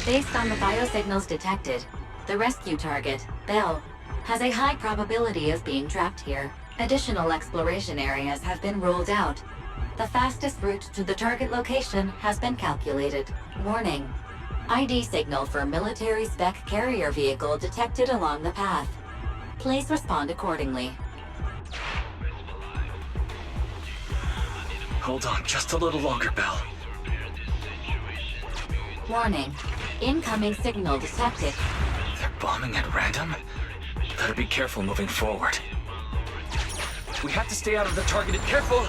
Based on the biosignals detected, the rescue target, Bell, has a high probability of being trapped here. Additional exploration areas have been ruled out. The fastest route to the target location has been calculated. Warning. ID signal for military spec carrier vehicle detected along the path. Please respond accordingly. Hold on just a little longer, Bell. Warning. Incoming signal detected. They're bombing at random? Better be careful moving forward. We have to stay out of the targeted. Careful!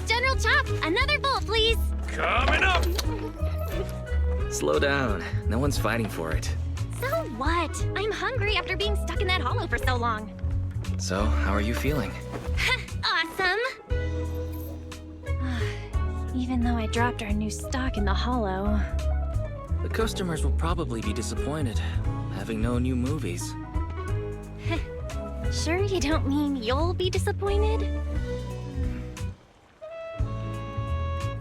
General Chop, another bowl, please. Coming up! Slow down. No one's fighting for it. So what? I'm hungry after being stuck in that hollow for so long. So, how are you feeling? Awesome! Even though I dropped our new stock in the hollow. The customers will probably be disappointed, having no new movies. Sure you don't mean you'll be disappointed?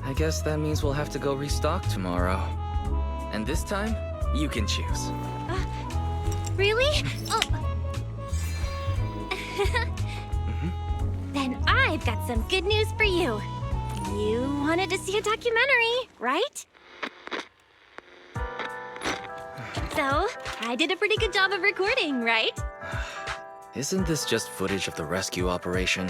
I guess that means we'll have to go restock tomorrow. And this time, you can choose. Really? Oh. Then I've got some good news for you. You wanted to see a documentary, right? So, I did a pretty good job of recording, right? Isn't this just footage of the rescue operation?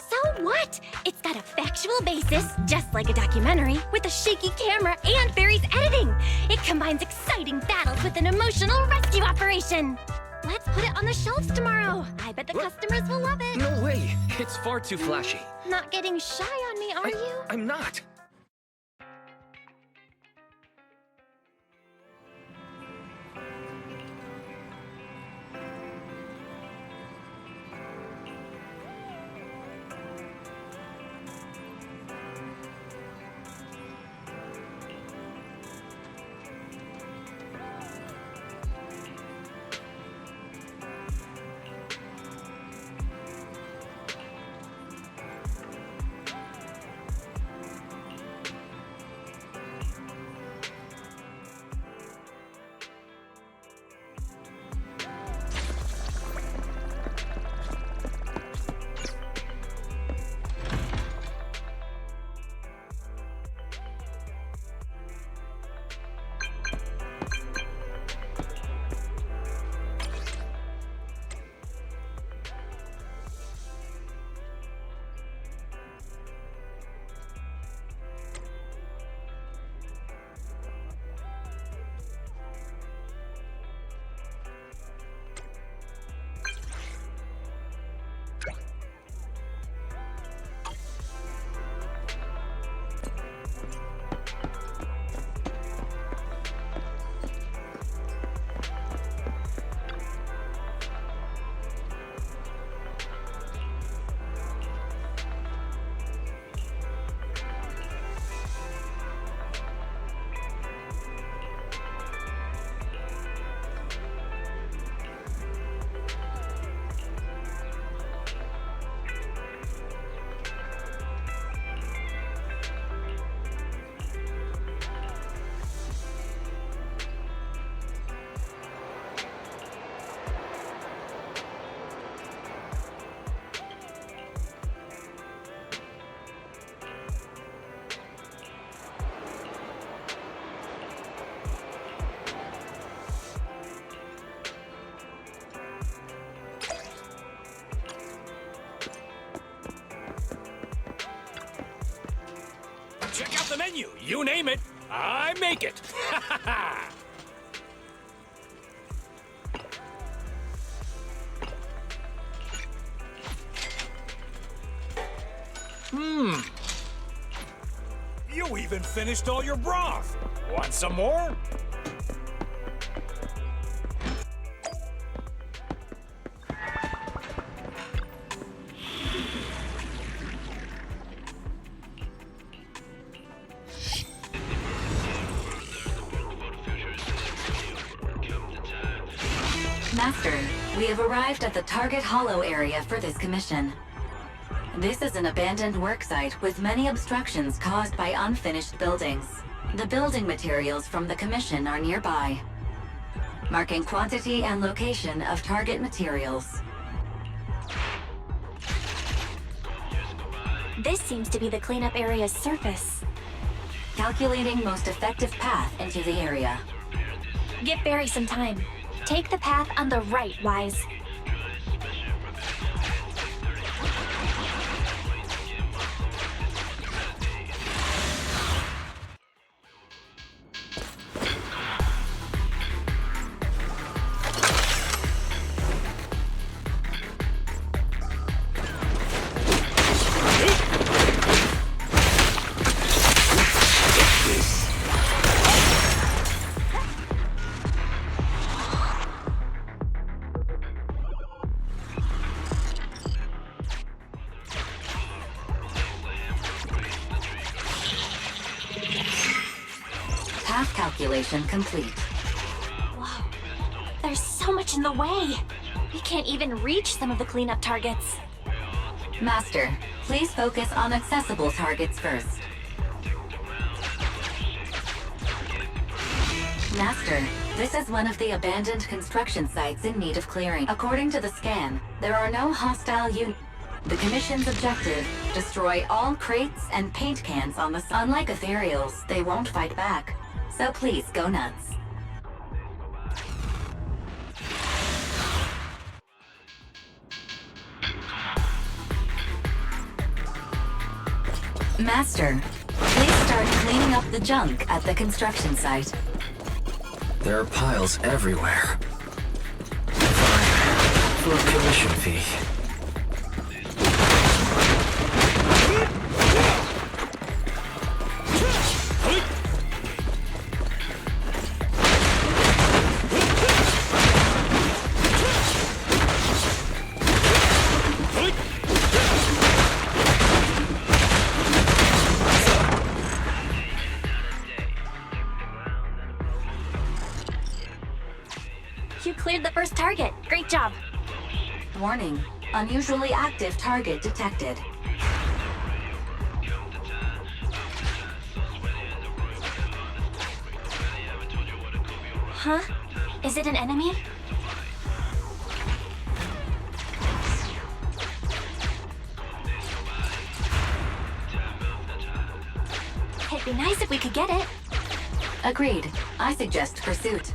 So what? It's got a factual basis, just like a documentary, with a shaky camera and Barry's editing. It combines exciting battles with an emotional rescue operation. Let's put it on the shelves tomorrow. I bet the customers will love it. No way! It's far too flashy. Not getting shy on me, are you? I'm not! menu, you name it, I make it. You even finished all your broth. Want some more? Master, we have arrived at the Target Hollow area for this commission. This is an abandoned worksite with many obstructions caused by unfinished buildings. The building materials from the commission are nearby, marking quantity and location of target materials. This seems to be the cleanup area's surface. Calculating most effective path into the area. Give Barry some time. Take the path on the right, Wise. Path calculation complete. Whoa. There's so much in the way. We can't even reach some of the cleanup targets. Master, please focus on accessible targets first. Master, this is one of the abandoned construction sites in need of clearing. According to the scan, there are no hostile units. The Commission's objective, destroy all crates and paint cans on the... Unlike ethereals, they won't fight back. So please, go nuts. Master, please start cleaning up the junk at the construction site. There are piles everywhere. Fine. For a commission fee. You cleared the first target. Great job. Warning, unusually active target detected. Huh? Is it an enemy? It'd be nice if we could get it. Agreed. I suggest pursuit.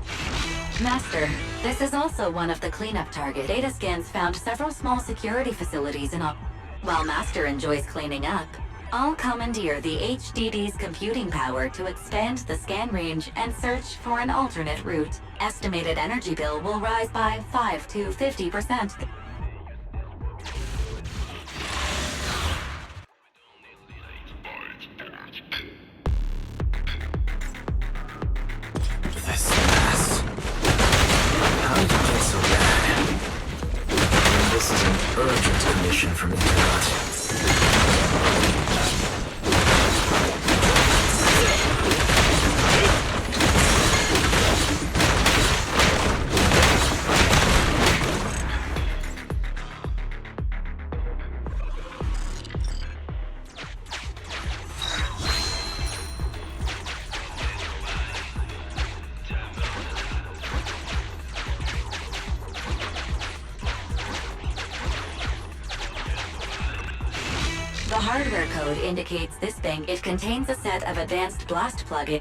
Master, this is also one of the cleanup target. Data scans found several small security facilities in op. While Master enjoys cleaning up, I'll commandeer the HDD's computing power to expand the scan range and search for an alternate route. Estimated energy bill will rise by 5 to 50%. This mess. How did it get so bad? This is an urgent commission from Intergot. The hardware code indicates this bank. It contains a set of advanced blast plugins.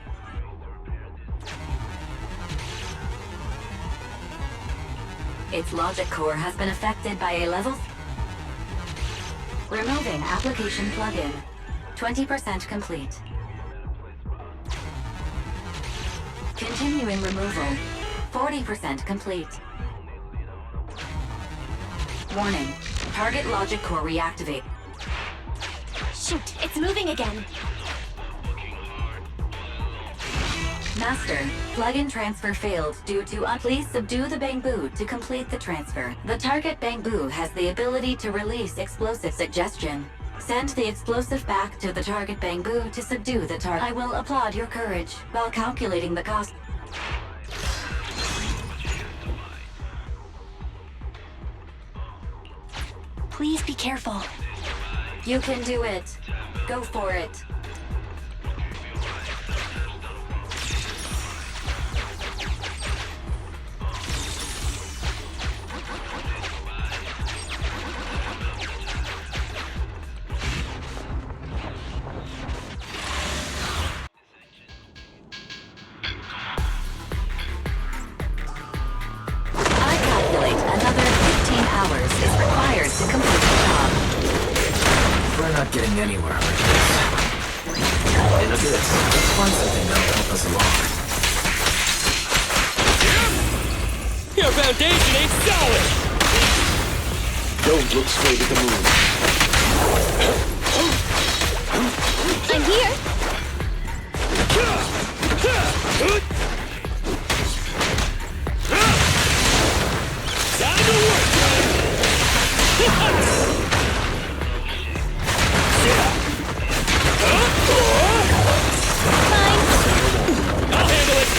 Its logic core has been affected by a level... Removing application plugin. 20% complete. Continuing removal. 40% complete. Warning. Target logic core reactivate. Shoot, it's moving again. Master, plug-in transfer failed due to please subdue the Bangbu to complete the transfer. The target Bangbu has the ability to release explosive suggestion. Send the explosive back to the target Bangbu to subdue the target. I will applaud your courage while calculating the cost. Please be careful. You can do it. Go for it. I calculate another 15 hours is required to complete the job. We're not getting anywhere like this. In a bit, let's find something that'll help us along. Your foundation ain't solid! Don't look straight at the moon. I'm here. Time to work! I'll handle it!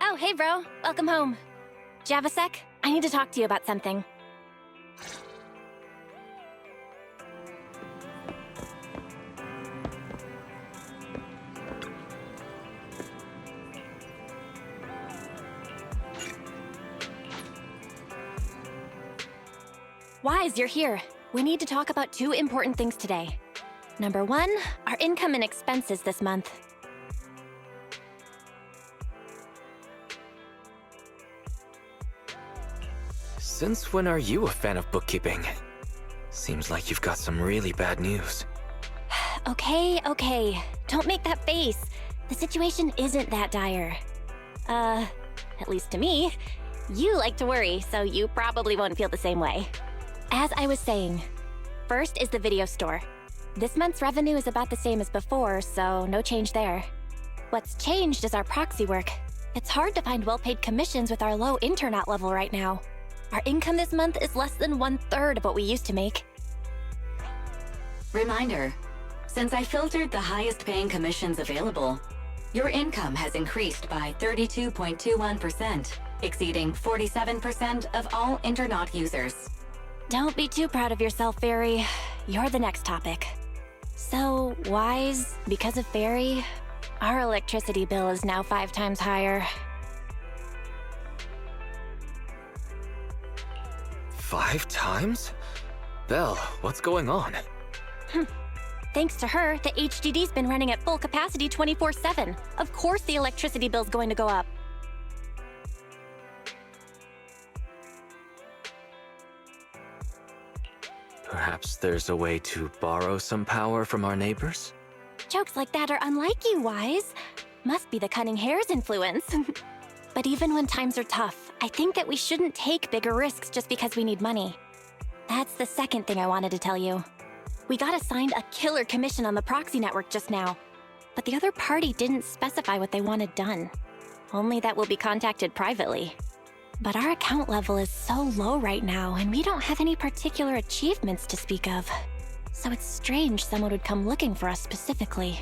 Oh, hey, bro. Welcome home. Do you have a sec? I need to talk to you about something. Wise, you're here. We need to talk about two important things today. Number one, our income and expenses this month. Since when are you a fan of bookkeeping? Seems like you've got some really bad news. Okay. Don't make that face. The situation isn't that dire. At least to me. You like to worry, so you probably won't feel the same way. As I was saying, first is the video store. This month's revenue is about the same as before, so no change there. What's changed is our proxy work. It's hard to find well-paid commissions with our low internet level right now. Our income this month is less than 1/3 of what we used to make. Reminder, since I filtered the highest paying commissions available, your income has increased by 32.21%, exceeding 47% of all internet users. Don't be too proud of yourself, Fairy. You're the next topic. So, Wise, because of Fairy, our electricity bill is now 5 times higher. 5 times? Belle, what's going on? Thanks to her, the HDD's been running at full capacity 24/7. Of course the electricity bill's going to go up. Perhaps there's a way to borrow some power from our neighbors? Jokes like that are unlike you, Wise. Must be the cunning hair's influence. But even when times are tough, I think that we shouldn't take bigger risks just because we need money. That's the second thing I wanted to tell you. We got assigned a killer commission on the proxy network just now, but the other party didn't specify what they wanted done. Only that we'll be contacted privately. But our account level is so low right now, and we don't have any particular achievements to speak of. So it's strange someone would come looking for us specifically.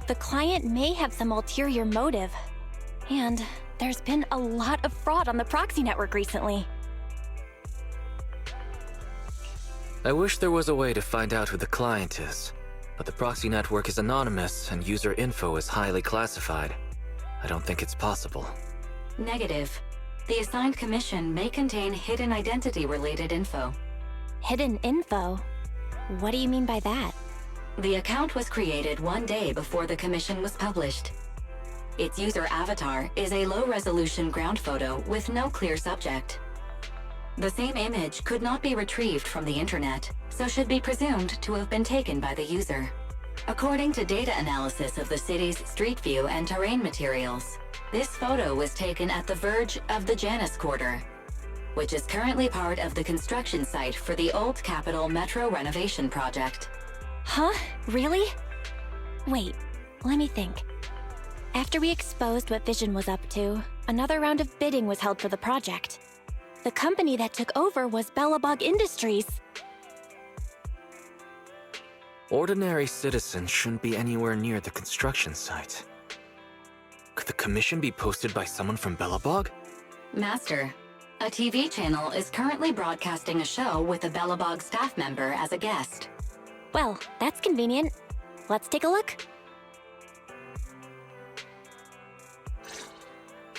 The client may have some ulterior motive. And there's been a lot of fraud on the proxy network recently. I wish there was a way to find out who the client is, but the proxy network is anonymous and user info is highly classified. I don't think it's possible. Negative. The assigned commission may contain hidden identity-related info. Hidden info? What do you mean by that? The account was created one day before the commission was published. Its user avatar is a low-resolution ground photo with no clear subject. The same image could not be retrieved from the internet, so should be presumed to have been taken by the user. According to data analysis of the city's street view and terrain materials, this photo was taken at the verge of the Janus Quarter, which is currently part of the construction site for the Old Capitol Metro renovation project. Huh? Really? Wait, let me think. After we exposed what Vision was up to, another round of bidding was held for the project. The company that took over was Bellabog Industries. Ordinary citizens shouldn't be anywhere near the construction site. Could the commission be posted by someone from Bellabog? Master, a TV channel is currently broadcasting a show with a Bellabog staff member as a guest. Well, that's convenient. Let's take a look.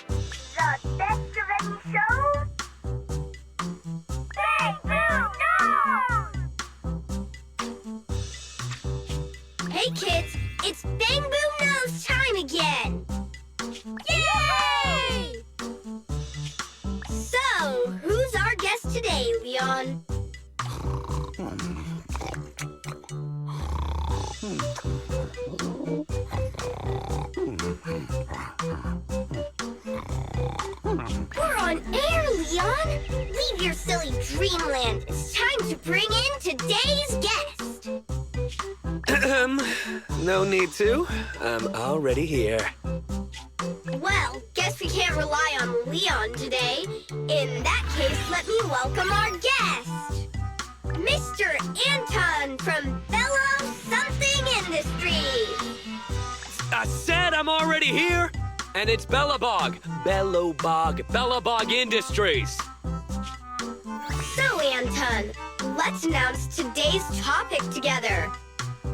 The best of any show? Bang Boom Nose! Hey kids, it's Bang Boom Nose time again! Yay! So, who's our guest today, Leon? We're on air, Leon! Leave your silly dreamland. It's time to bring in today's guest. No need to. I'm already here. Well, guess we can't rely on Leon today. In that case, let me welcome our guest. Mr. Anton from Bellow Something Industries. I said I'm already here, and it's Bellabog. Bellabog Industries. So, Anton, let's announce today's topic together.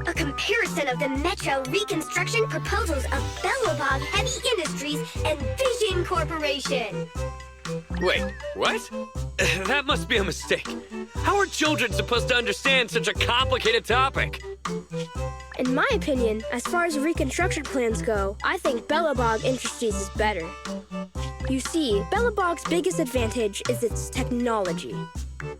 A comparison of the Metro reconstruction proposals of Bellabog Heavy Industries and Vision Corporation. Wait, what? That must be a mistake. How are children supposed to understand such a complicated topic? In my opinion, as far as reconstruction plans go, I think Bellabog Industries is better. You see, Bellabog's biggest advantage is its technology.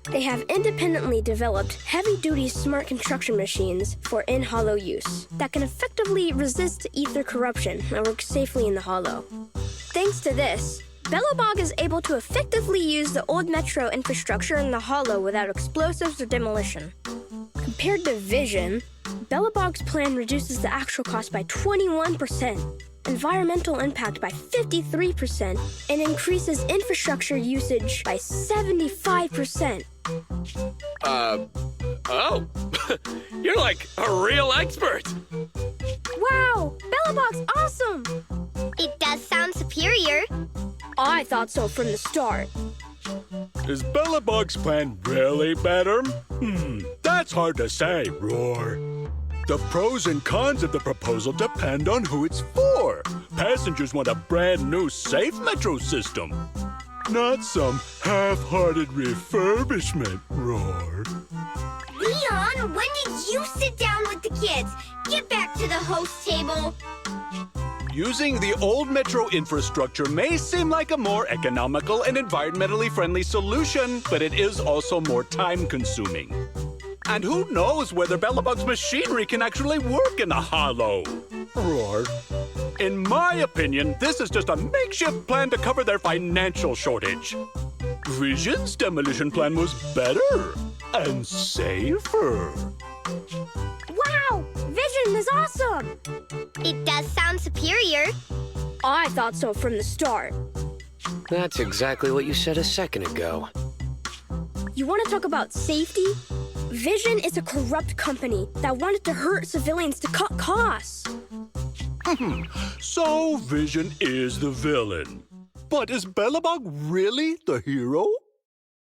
They have independently developed heavy-duty smart construction machines for in-hollow use that can effectively resist ether corruption and work safely in the hollow. Thanks to this, Bellabog is able to effectively use the old metro infrastructure in the hollow without explosives or demolition. Compared to Vision, Bellabog's plan reduces the actual cost by 21%, environmental impact by 53%, and increases infrastructure usage by 75%. Oh. You're like a real expert. Wow! Bellabog's awesome! It does sound superior. I thought so from the start. Is Bellabog's plan really better? That's hard to say, Roar. The pros and cons of the proposal depend on who it's for. Passengers want a brand new safe metro system, not some half-hearted refurbishment, Roar. Leon, when did you sit down with the kids? Get back to the host table. Using the old metro infrastructure may seem like a more economical and environmentally friendly solution, but it is also more time-consuming. And who knows whether Bellabog's machinery can actually work in the hollow? Roar. In my opinion, this is just a makeshift plan to cover their financial shortage. Vision's demolition plan was better and safer. Wow! Vision is awesome! It does sound superior. I thought so from the start. That's exactly what you said a second ago. You want to talk about safety? Vision is a corrupt company that wanted to hurt civilians to cut costs. So Vision is the villain. But is Bellabog really the hero?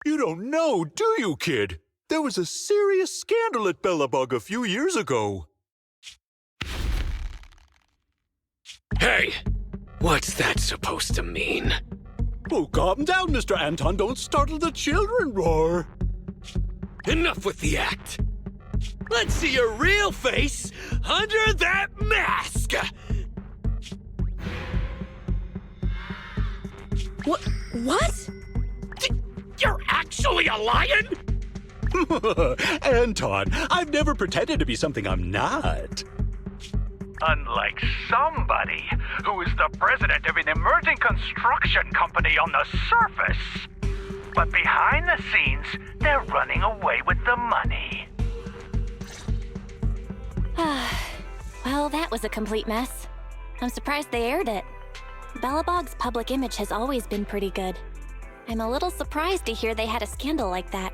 You don't know, do you, kid? There was a serious scandal at Bellabog a few years ago. Hey! What's that supposed to mean? Oh, calm down, Mr. Anton. Don't startle the children, Roar. Enough with the act. Let's see your real face under that mask! What? You're actually a lion? Anton, I've never pretended to be something I'm not. Unlike somebody who is the president of an emerging construction company on the surface. But behind the scenes, they're running away with the money. Well, that was a complete mess. I'm surprised they aired it. Bellabog's public image has always been pretty good. I'm a little surprised to hear they had a scandal like that.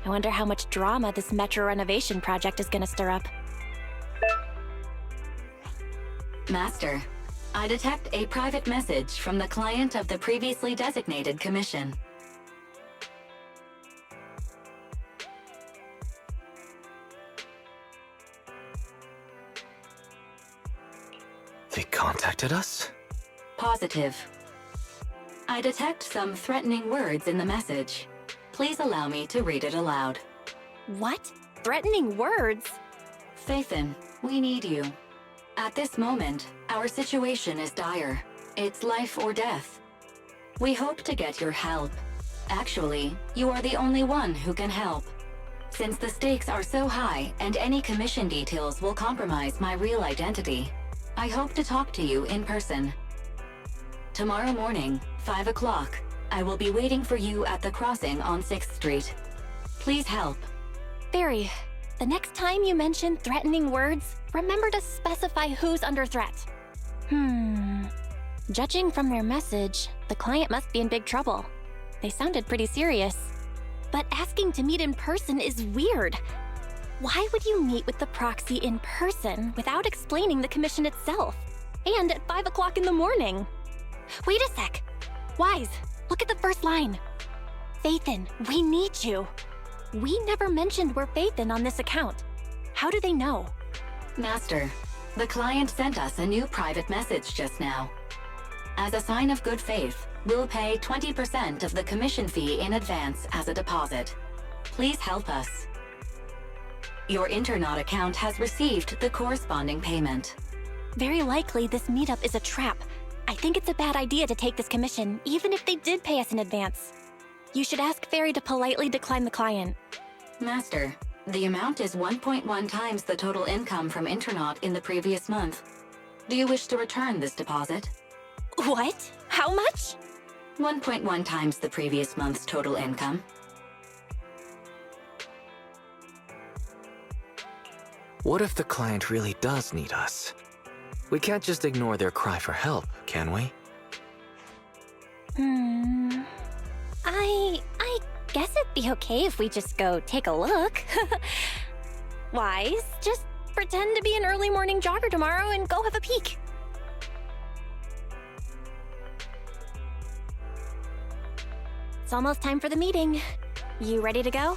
I wonder how much drama this metro renovation project is gonna stir up. Master, I detect a private message from the client of the previously designated commission. They contacted us? Positive. I detect some threatening words in the message. Please allow me to read it aloud. What? Threatening words? Phaethon, we need you. At this moment, our situation is dire. It's life or death. We hope to get your help. Actually, you are the only one who can help. Since the stakes are so high and any commission details will compromise my real identity, I hope to talk to you in person. Tomorrow morning, 5 o'clock, I will be waiting for you at the crossing on 6th Street. Please help. Barry, the next time you mention threatening words, remember to specify who's under threat. Judging from their message, the client must be in big trouble. They sounded pretty serious. But asking to meet in person is weird. Why would you meet with the proxy in person without explaining the commission itself? And at 5 o'clock in the morning? Wait a sec. Wise, look at the first line. Phaethon, we need you. We never mentioned we're Phaethon on this account. How do they know? Master, the client sent us a new private message just now. As a sign of good faith, we'll pay 20% of the commission fee in advance as a deposit. Please help us. Your Internaut account has received the corresponding payment. Very likely this meetup is a trap. I think it's a bad idea to take this commission, even if they did pay us in advance. You should ask Fairy to politely decline the client. Master, the amount is 1.1 times the total income from Internaut in the previous month. Do you wish to return this deposit? What? How much? 1.1 times the previous month's total income. What if the client really does need us? We can't just ignore their cry for help, can we? I guess it'd be okay if we just go take a look. Wise, just pretend to be an early morning jogger tomorrow and go have a peek. It's almost time for the meeting. You ready to go?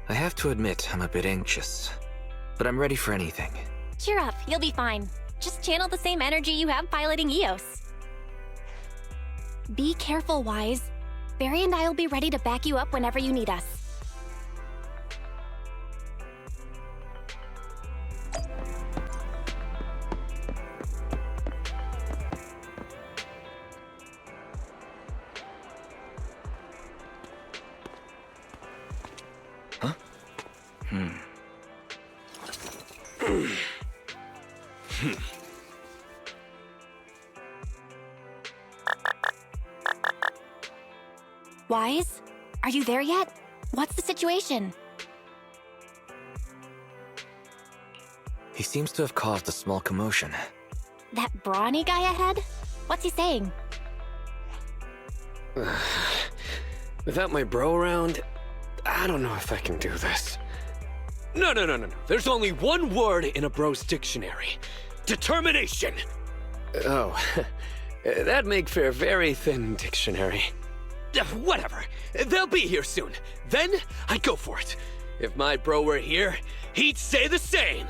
I have to admit, I'm a bit anxious. But I'm ready for anything. Cheer up, you'll be fine. Just channel the same energy you have piloting EOS. Be careful, Wise. Barry and I will be ready to back you up whenever you need us. Huh? Wise? Are you there yet? What's the situation? He seems to have caused a small commotion. That brawny guy ahead? What's he saying? Without my bro around, I don't know if I can do this. No. There's only one word in a bro's dictionary. Determination! Oh, that'd make for a very thin dictionary. Whatever. They'll be here soon. Then I'd go for it. If my bro were here, he'd say the same.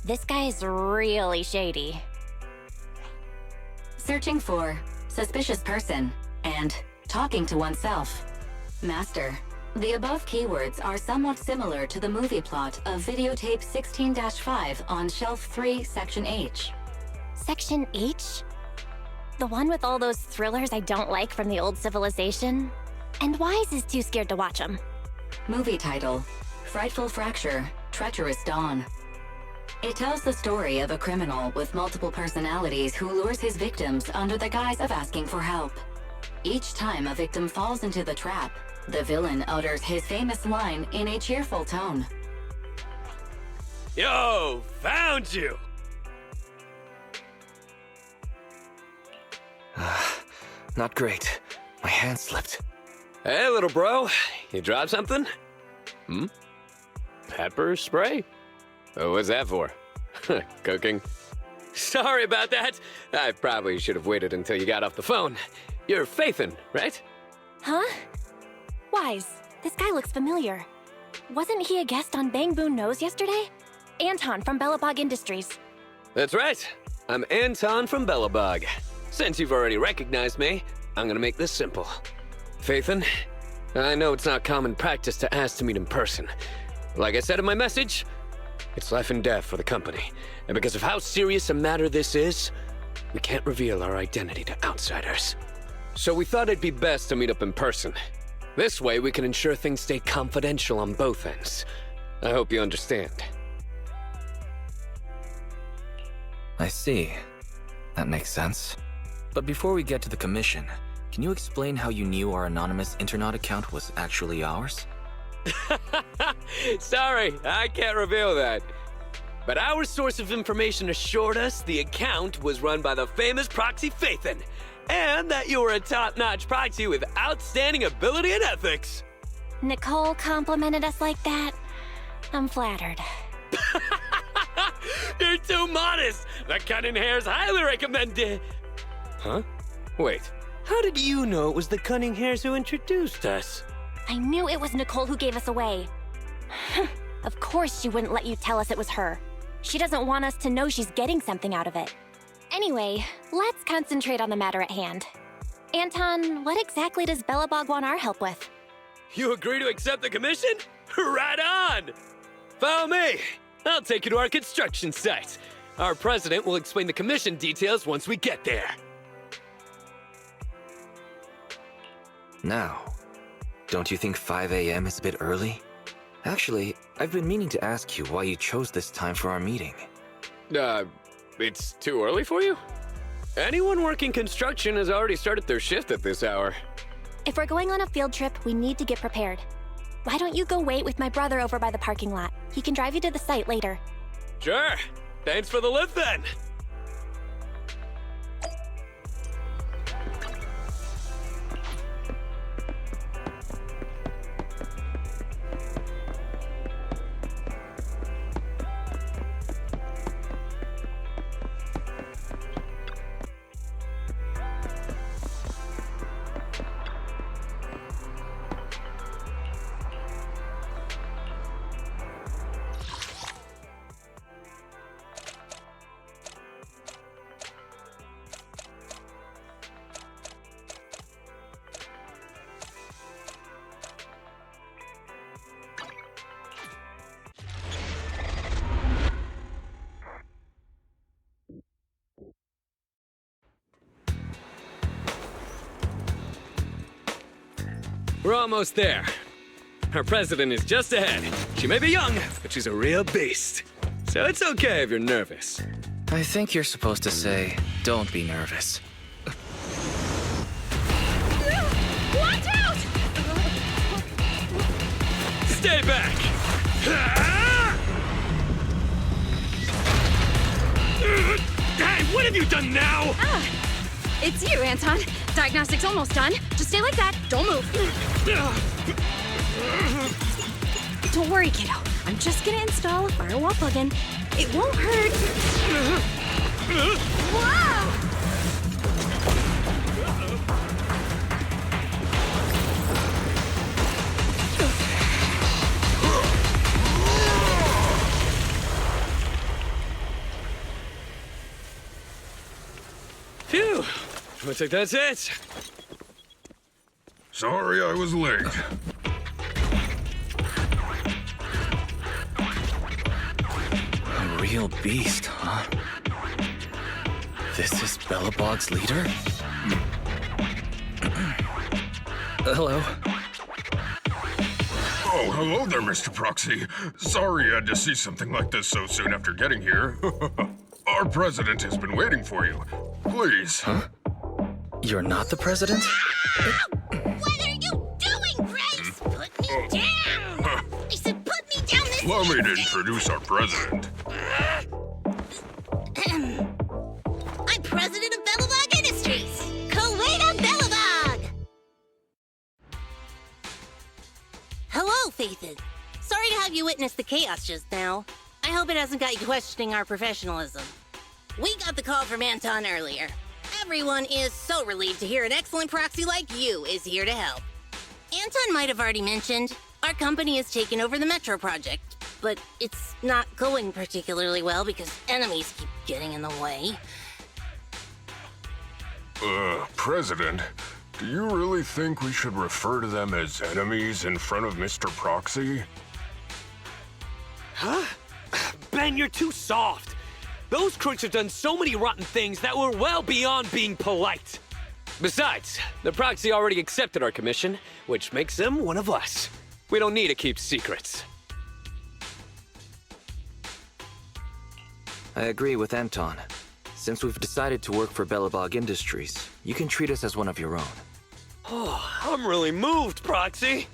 This guy's really shady. Searching for suspicious person and talking to oneself. Master, the above keywords are somewhat similar to the movie plot of videotape 16-5 on shelf 3, section H. Section H? The one with all those thrillers I don't like from the old civilization? And Wise is too scared to watch them. Movie title, Frightful Fracture, Treacherous Dawn. It tells the story of a criminal with multiple personalities who lures his victims under the guise of asking for help. Each time a victim falls into the trap, the villain utters his famous line in a cheerful tone. Yo, found you! Not great. My hand slipped. Hey, little bro. You dropped something? Pepper spray? What's that for? Cooking? Sorry about that. I probably should have waited until you got off the phone. You're Faithin, right? Huh? Wise, this guy looks familiar. Wasn't he a guest on Bang Boon Nose yesterday? Anton from Bellabog Industries. That's right. I'm Anton from Bellabog. Since you've already recognized me, I'm gonna make this simple. Faithin, I know it's not common practice to ask to meet in person. Like I said in my message, it's life and death for the company. And because of how serious a matter this is, we can't reveal our identity to outsiders. So we thought it'd be best to meet up in person. This way we can ensure things stay confidential on both ends. I hope you understand. I see. That makes sense. But before we get to the commission, can you explain how you knew our anonymous Internaut account was actually ours? Sorry, I can't reveal that. But our source of information assured us the account was run by the famous proxy Faithin, and that you were a top-notch proxy with outstanding ability and ethics. Nicole complimented us like that? I'm flattered. You're too modest. The cunning hair's highly recommended. Huh? Wait, how did you know it was the cunning hairs who introduced us? I knew it was Nicole who gave us away. Of course she wouldn't let you tell us it was her. She doesn't want us to know she's getting something out of it. Anyway, let's concentrate on the matter at hand. Anton, what exactly does Bellabog want our help with? You agree to accept the commission? Right on! Follow me. I'll take you to our construction site. Our president will explain the commission details once we get there. Now, don't you think 5 a.m. is a bit early? Actually, I've been meaning to ask you why you chose this time for our meeting. It's too early for you? Anyone working construction has already started their shift at this hour. If we're going on a field trip, we need to get prepared. Why don't you go wait with my brother over by the parking lot? He can drive you to the site later. Sure. Thanks for the lift then. We're almost there. Our president is just ahead. She may be young, but she's a real beast. So it's okay if you're nervous. I think you're supposed to say, don't be nervous. Watch out! Stay back! Hey, what have you done now? It's you, Anton. Diagnostic's almost done. Just stay like that. Don't move. Don't worry, kiddo. I'm just gonna install a firewall plugin. It won't hurt. Whoa! Looks like that's it. Sorry I was late. A real beast, huh? This is Belobog's leader? Hello. Oh, hello there, Mr. Proxy. Sorry you had to see something like this so soon after getting here. Our president has been waiting for you. Please. Huh? You're not the president? What are you doing, Grace? Put me down! I said put me down this Allow me to instant! introduce our president. I'm president of Belobog Industries, Kuwaita Belobog! Hello, Faithin. Sorry to have you witness the chaos just now. I hope it hasn't got you questioning our professionalism. We got the call from Anton earlier. Everyone is so relieved to hear an excellent proxy like you is here to help. Anton might have already mentioned, our company has taken over the Metro project, but it's not going particularly well because enemies keep getting in the way. President, do you really think we should refer to them as enemies in front of Mr. Proxy? Huh? Ben, you're too soft. Those crooks have done so many rotten things that were well beyond being polite. Besides, the proxy already accepted our commission, which makes them one of us. We don't need to keep secrets. I agree with Anton. Since we've decided to work for Belobog Industries, you can treat us as one of your own. Oh, I'm really moved, Proxy.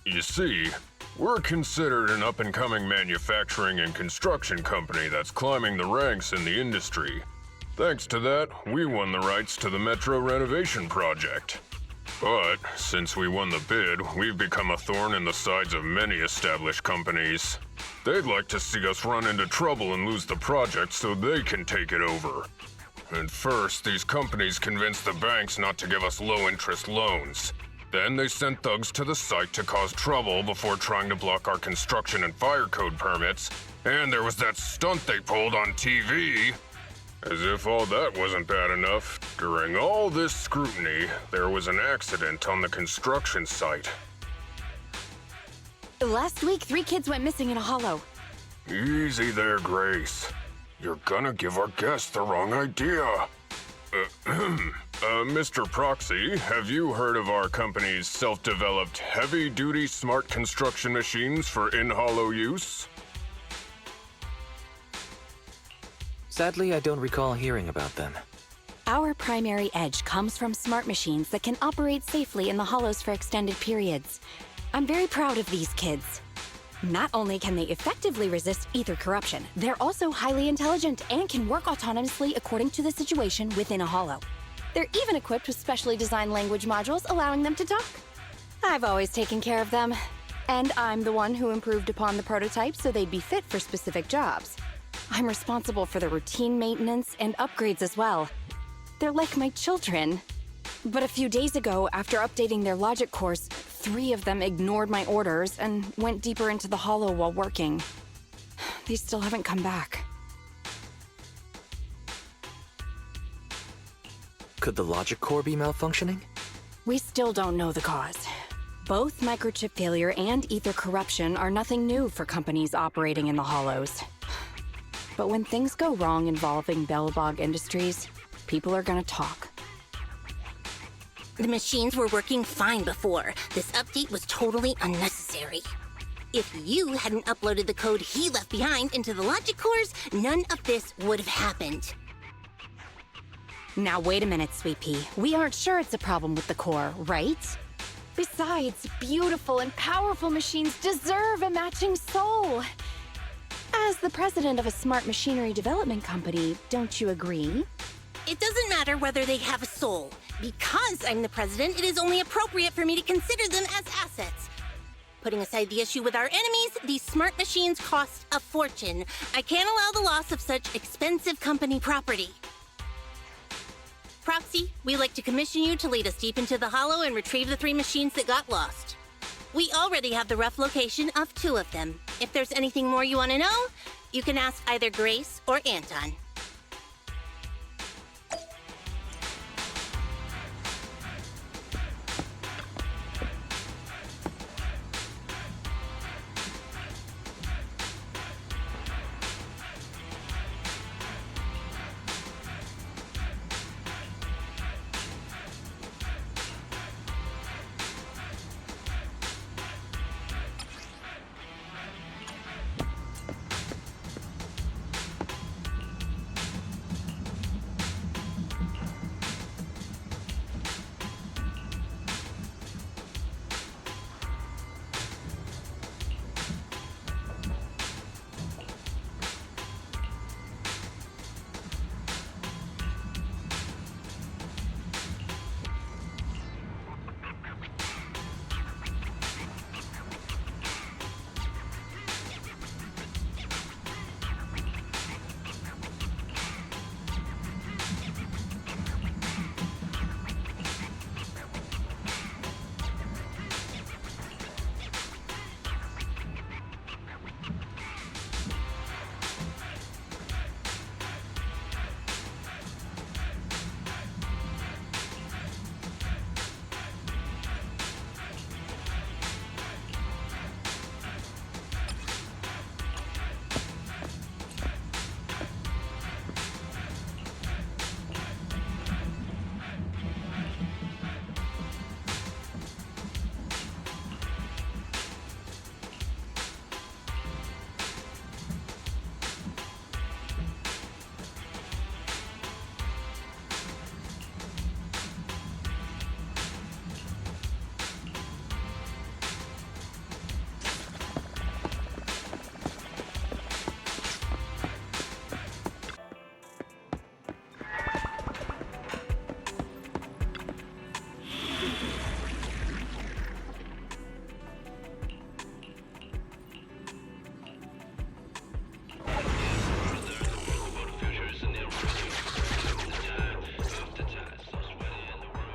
You see, we're considered an up-and-coming manufacturing and construction company that's climbing the ranks in the industry. Thanks to that, we won the rights to the Metro renovation project. But since we won the bid, we've become a thorn in the sides of many established companies. They'd like to see us run into trouble and lose the project so they can take it over. At first, these companies convinced the banks not to give us low-interest loans. Then they sent thugs to the site to cause trouble before trying to block our construction and fire code permits. And there was that stunt they pulled on TV. As if all that wasn't bad enough, during all this scrutiny, there was an accident on the construction site. Last week, 3 kids went missing in a hollow. Easy there, Grace. You're gonna give our guests the wrong idea. Mr. Proxy, have you heard of our company's self-developed heavy-duty smart construction machines for in-hollow use? Sadly, I don't recall hearing about them. Our primary edge comes from smart machines that can operate safely in the hollows for extended periods. I'm very proud of these kids. Not only can they effectively resist ether corruption, they're also highly intelligent and can work autonomously according to the situation within a hollow. They're even equipped with specially designed language modules allowing them to talk. I've always taken care of them, and I'm the one who improved upon the prototypes so they'd be fit for specific jobs. I'm responsible for the routine maintenance and upgrades as well. They're like my children. But a few days ago, after updating their logic cores, 3 of them ignored my orders and went deeper into the hollow while working. They still haven't come back. Could the logic core be malfunctioning? We still don't know the cause. Both microchip failure and ether corruption are nothing new for companies operating in the hollows. But when things go wrong involving Belobog Industries, people are gonna talk. The machines were working fine before. This update was totally unnecessary. If you hadn't uploaded the code he left behind into the logic cores, none of this would have happened. Now wait a minute, Sweet Pea. We aren't sure it's a problem with the core, right? Besides, beautiful and powerful machines deserve a matching soul. As the president of a smart machinery development company, don't you agree? It doesn't matter whether they have a soul. Because I'm the president, it is only appropriate for me to consider them as assets. Putting aside the issue with our enemies, these smart machines cost a fortune. I can't allow the loss of such expensive company property. Proxy, we'd like to commission you to lead us deep into the hollow and retrieve the 3 machines that got lost. We already have the rough location of 2 of them. If there's anything more you want to know, you can ask either Grace or Anton.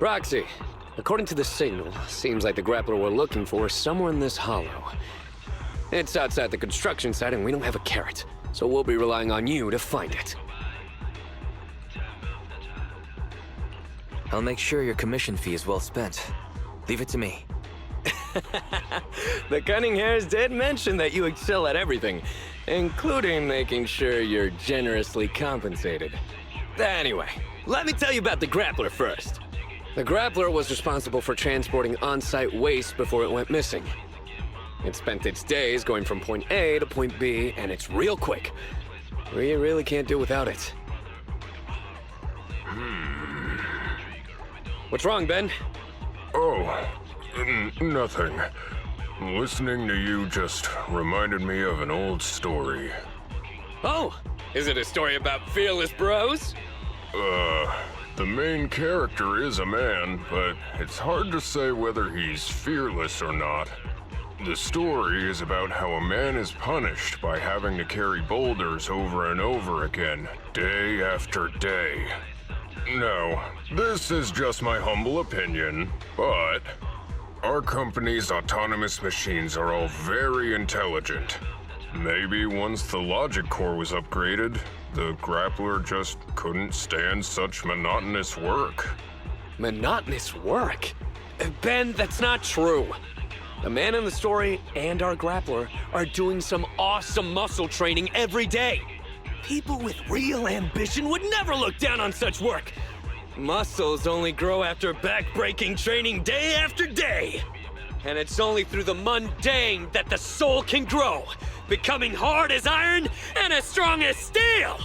Roxy, according to the signal, seems like the grappler we're looking for is somewhere in this hollow. It's outside the construction site and we don't have a carrot, so we'll be relying on you to find it. I'll make sure your commission fee is well spent. Leave it to me. The cunning hairs did mention that you excel at everything, including making sure you're generously compensated. Anyway, let me tell you about the grappler first. The grappler was responsible for transporting on-site waste before it went missing. It spent its days going from point A to point B, and it's real quick. We really can't do without it. What's wrong, Ben? Oh, nothing. Listening to you just reminded me of an old story. Oh, is it a story about fearless bros? The main character is a man, but it's hard to say whether he's fearless or not. The story is about how a man is punished by having to carry boulders over and over again, day after day. No, this is just my humble opinion, but our company's autonomous machines are all very intelligent. Maybe once the logic core was upgraded, the grappler just couldn't stand such monotonous work. Monotonous work? Ben, that's not true. The man in the story and our grappler are doing some awesome muscle training every day. People with real ambition would never look down on such work. Muscles only grow after back-breaking training day after day. And it's only through the mundane that the soul can grow, becoming hard as iron and as strong as steel!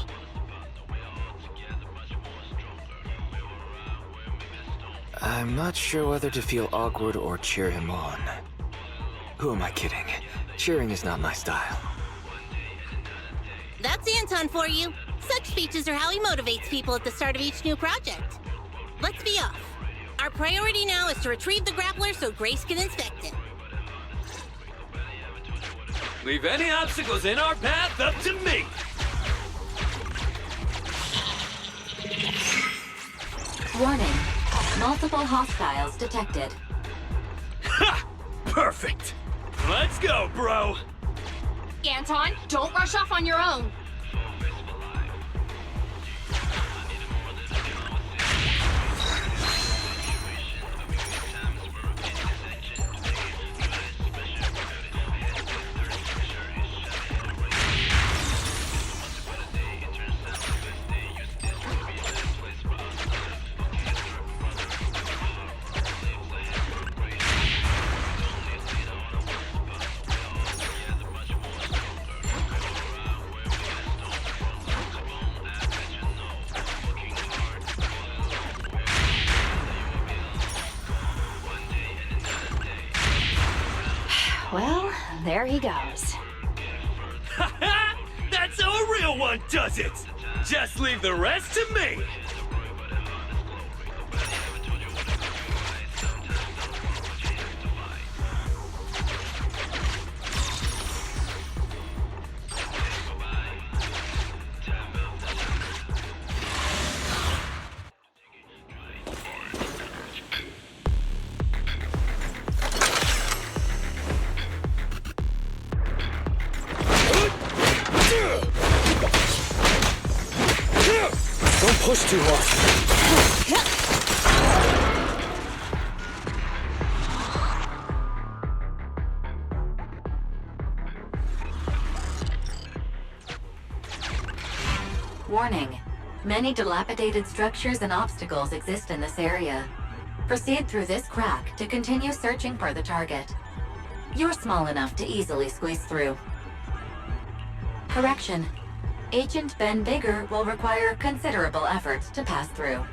I'm not sure whether to feel awkward or cheer him on. Who am I kidding? Cheering is not my style. That's Anton for you. Such speeches are how he motivates people at the start of each new project. Let's be off. Our priority now is to retrieve the grappler so Grace can inspect it. Leave any obstacles in our path up to me! Warning. Multiple hostiles detected. Ha! Perfect! Let's go, bro! Anton, don't rush off on your own. Well, there he goes. Ha-ha! That's how a real one does it! Just leave the rest to me! Don't push too hard. Warning. Many dilapidated structures and obstacles exist in this area. Proceed through this crack to continue searching for the target. You're small enough to easily squeeze through. Correction. Agent Ben Bigger will require considerable effort to pass through.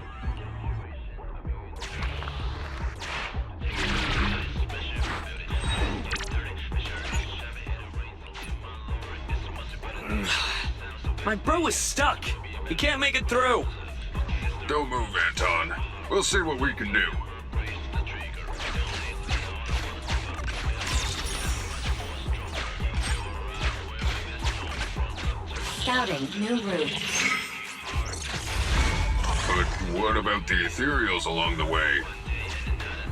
My bro is stuck. He can't make it through. Don't move, Anton. We'll see what we can do. Scouting new route. But what about the ethereals along the way?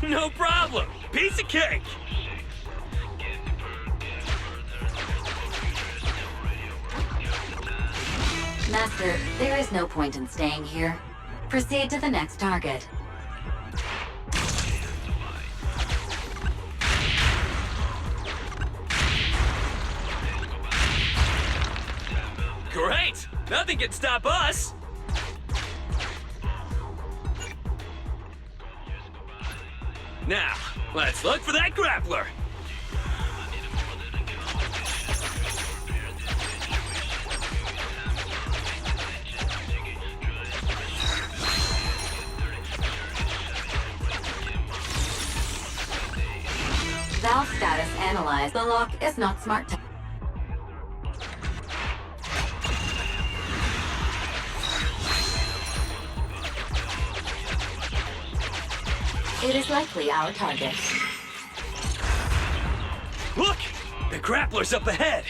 No problem. Piece of cake. Master, there is no point in staying here. Proceed to the next target. Great! Nothing can stop us! Now, let's look for that grappler! Valve status analyzed. The lock is not smart. It is likely our target. Look! The grappler's up ahead!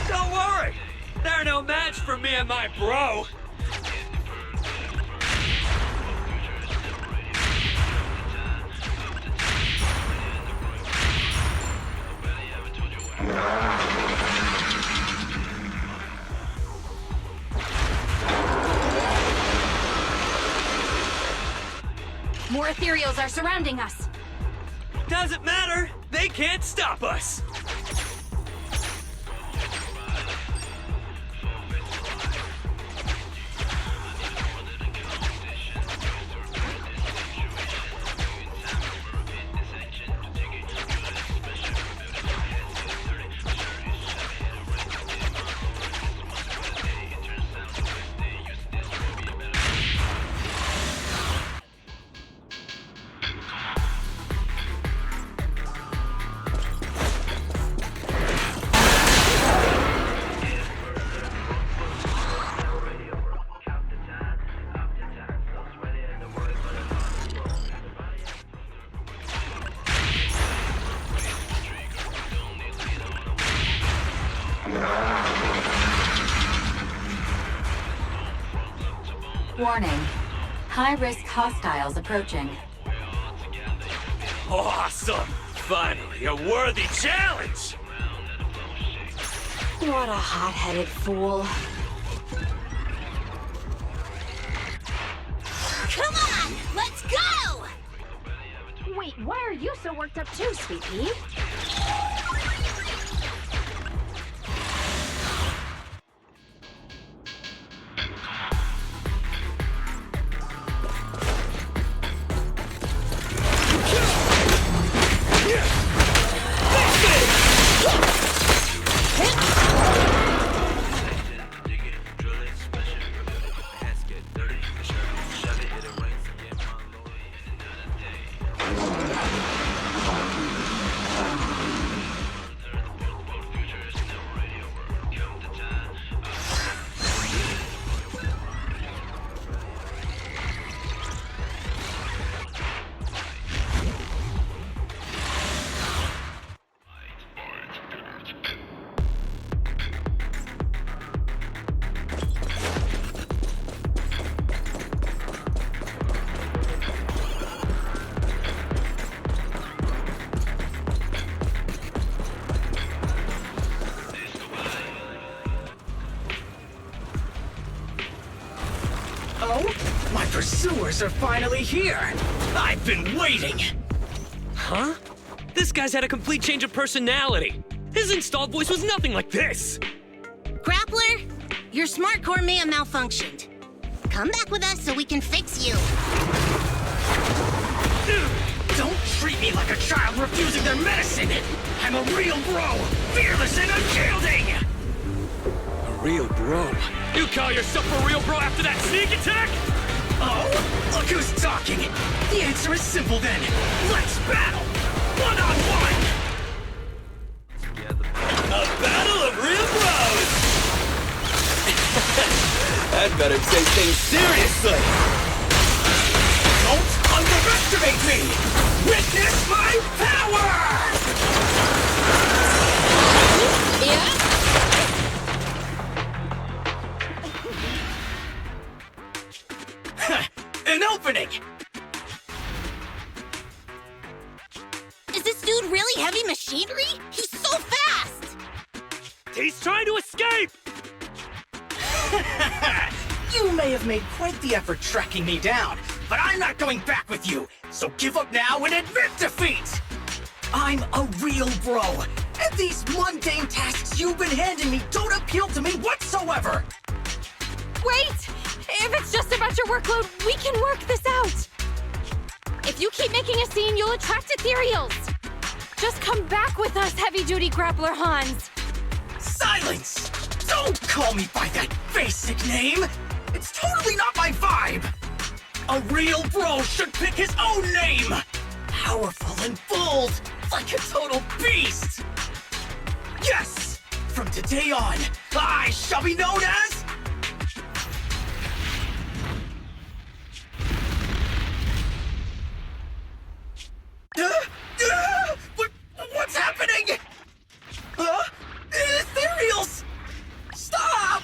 Don't worry! They're no match for me and my bro! More ethereals are surrounding us. Doesn't matter! They can't stop us! Warning. High-risk hostiles approaching. Awesome! Finally, a worthy challenge! What a hot-headed fool. Come on, let's go! Wait, why are you so worked up too, Sweet Pea? My pursuers are finally here! I've been waiting! Huh? This guy's had a complete change of personality! His installed voice was nothing like this! Grappler, your smart core may have malfunctioned. Come back with us so we can fix you. Don't treat me like a child refusing their medicine! I'm a real bro! Fearless and unyielding! A real bro? You call yourself a real bro after that sneak attack? Oh? Look who's talking! The answer is simple then! Let's battle! One-on-one! A battle of real bros! I'd better take things seriously! Don't underestimate me! Witness my power! Yeah? really heavy machinery? He's so fast! He's trying to escape! You may have made quite the effort tracking me down, but I'm not going back with you, so give up now and admit defeat! I'm a real bro, and these mundane tasks you've been handing me don't appeal to me whatsoever! Wait! If it's just about your workload, we can work this out! If you keep making a scene, you'll attract ethereals! Just come back with us, heavy-duty grappler Hans! Silence! Don't call me by that basic name! It's totally not my vibe! A real bro should pick his own name! Powerful and bold, like a total beast! Yes! From today on, I shall be known as... What's happening? Ethereals! Stop!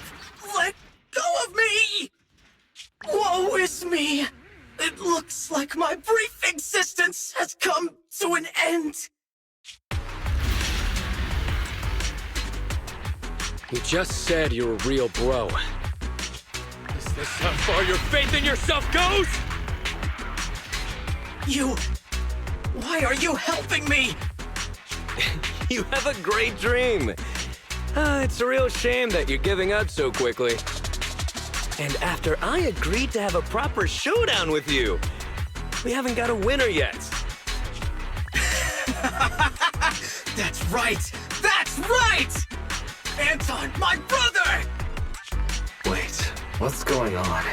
Let go of me! Woe is me! It looks like my brief existence has come to an end. You just said you're a real bro. Is this how far your faith in yourself goes? Why are you helping me? You have a great dream. It's a real shame that you're giving up so quickly. And after I agreed to have a proper showdown with you, we haven't got a winner yet. That's right! That's right! Anton, my brother! Wait, what's going on?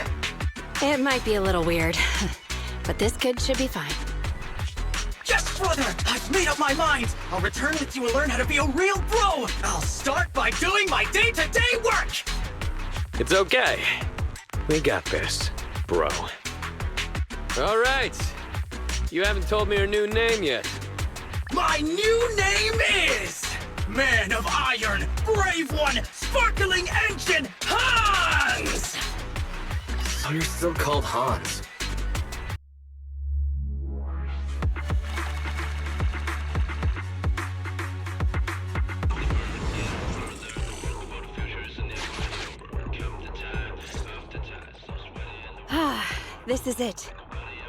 It might be a little weird, but this kid should be fine. Yes, brother! I've made up my mind! I'll return with you and learn how to be a real bro! I'll start by doing my day-to-day work! It's okay. We got this, bro. All right. You haven't told me your new name yet. My new name is... Man of Iron, Brave One, Sparkling Engine, Hans! So you're still called Hans. This is it.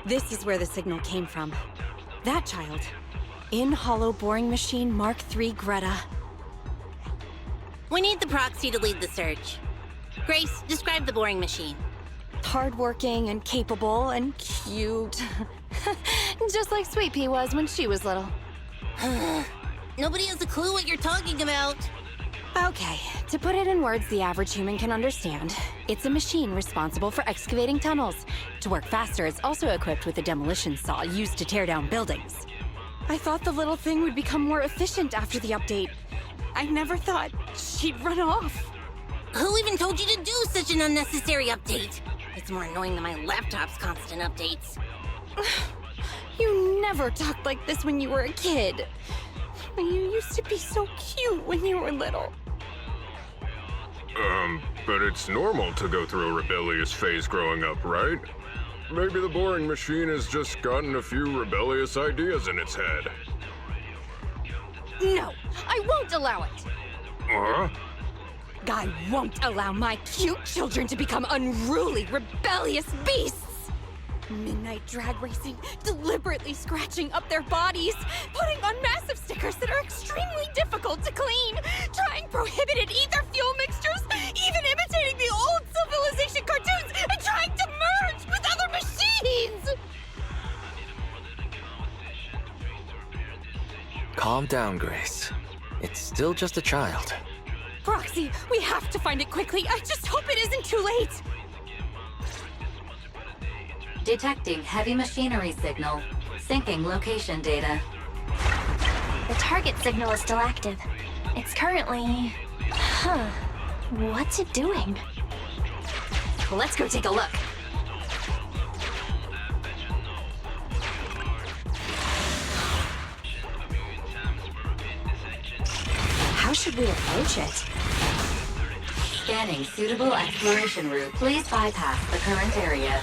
This is where the signal came from. That child. In-hollow boring machine Mark III Greta. We need the proxy to lead the search. Grace, describe the boring machine. Hardworking and capable and cute. Just like Sweet Pea was when she was little. Nobody has a clue what you're talking about. Okay, to put it in words the average human can understand, it's a machine responsible for excavating tunnels. To work faster, it's also equipped with a demolition saw used to tear down buildings. I thought the little thing would become more efficient after the update. I never thought she'd run off. Who even told you to do such an unnecessary update? It's more annoying than my laptop's constant updates. You never talked like this when you were a kid. You used to be so cute when you were little. But it's normal to go through a rebellious phase growing up, right? Maybe the boring machine has just gotten a few rebellious ideas in its head. No, I won't allow it. Huh? I won't allow my cute children to become unruly, rebellious beasts! Midnight drag racing, deliberately scratching up their bodies, putting on massive stickers that are extremely difficult to clean, trying prohibited ether fuel mixtures, even imitating the old civilization cartoons, and trying to merge with other machines! Calm down, Grace. It's still just a child. Proxy, we have to find it quickly. I just hope it isn't too late. Detecting heavy machinery signal. Syncing location data. The target signal is still active. It's currently... What's it doing? Let's go take a look. How should we approach it? Scanning suitable exploration route. Please bypass the current area.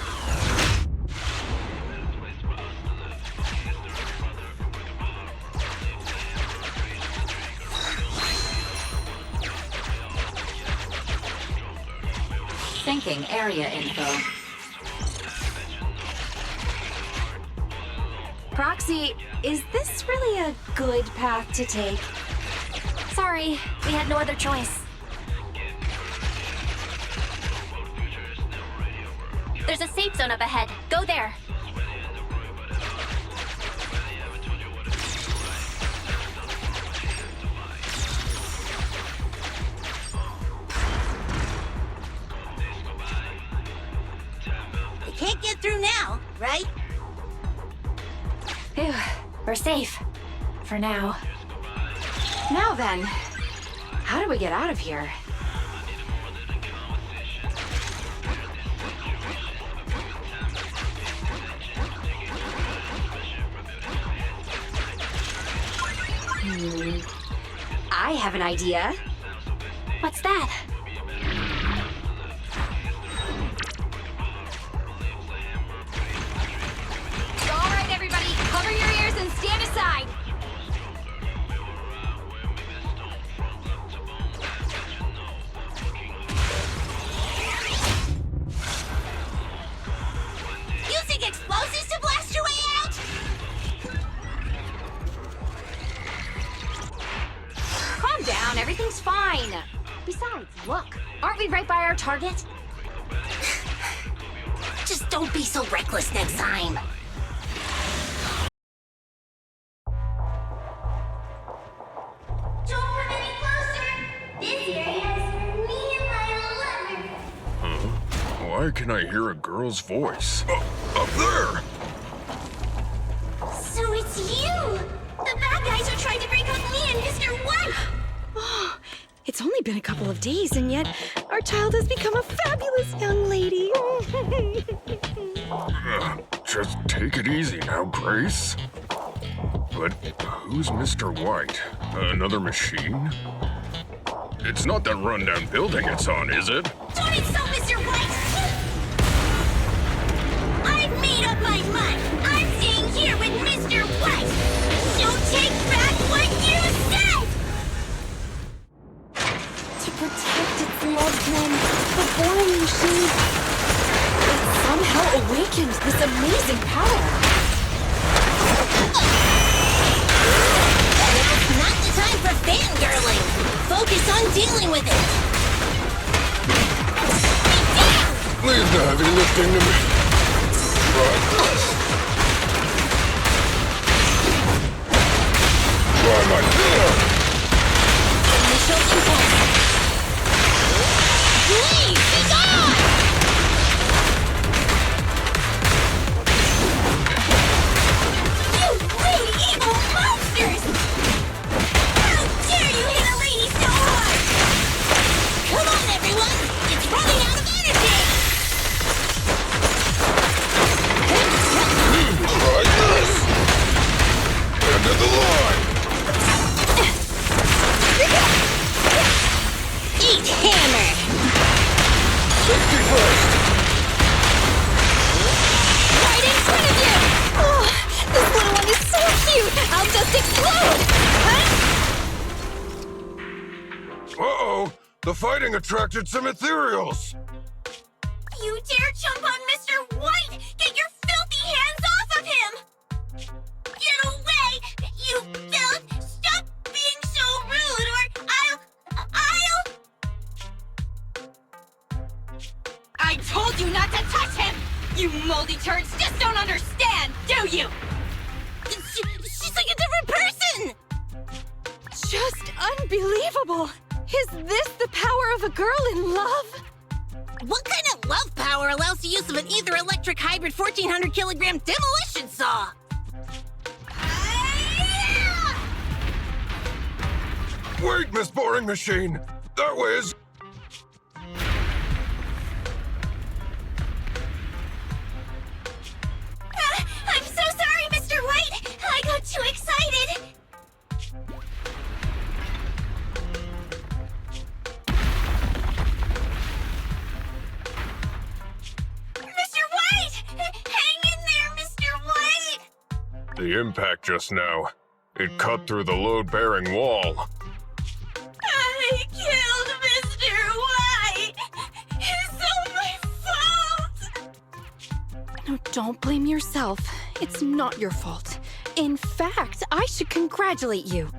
Syncing area info. Proxy, is this really a good path to take? Sorry, we had no other choice. There's a safe zone up ahead. Go there. You can't get through now, right? Phew, we're safe. For now. Now then, how do we get out of here? I have an idea. What's that? All right, everybody, cover your ears and stand aside. Using explosives to blast your way out? Calm down, everything's fine. Besides, look, aren't we right by our target? Just don't be so reckless next time. Don't come any closer. This area is for me and my lover. Huh? Why can I hear a girl's voice? Up there! So it's you! The bad guys who tried to break up me and Mr. White! Oh, it's only been a couple of days, and yet our child has become a fabulous young lady. Just take it easy now, Grace. But who's Mr. White? Another machine? It's not that rundown building it's on, is it? Don't insult Mr. White! I've made up my mind! I'm staying here with Mr. White! So take back what you said! To protect its loved one, the boring machine, it somehow awakened this amazing power. It's not the time for fangirling. Focus on dealing with it. Leave the heavy lifting to me. Try my fear! Initial impact. Please, be gone! You rude, evil monsters! How dare you hit a lady so hard! Come on, everyone! It's running out of energy! Try this! End of the line! Eat hammer! Safety first! Right in front of you! Oh, this little one is so cute! I'll just explode! Huh? Uh-oh! The fighting attracted some ethereals! You dare jump on Mr. White! Get your filthy hands off of him! Get away! You filth! Stop being so rude or I'll... I told you not to touch him! You moldy turds just don't understand, do you? She's like a different person! Just unbelievable! Is this the power of a girl in love? What kind of love power allows the use of an ether-electric hybrid 1400 kilogram demolition saw? Wait, Miss Boring Machine! That way is... I'm so sorry, Mr. White! I got too excited! Mr. White! Hang in there, Mr. White! The impact just now. It cut through the load-bearing wall. I killed Mr. White! So No, don't blame yourself. It's not your fault. In fact, I should congratulate you.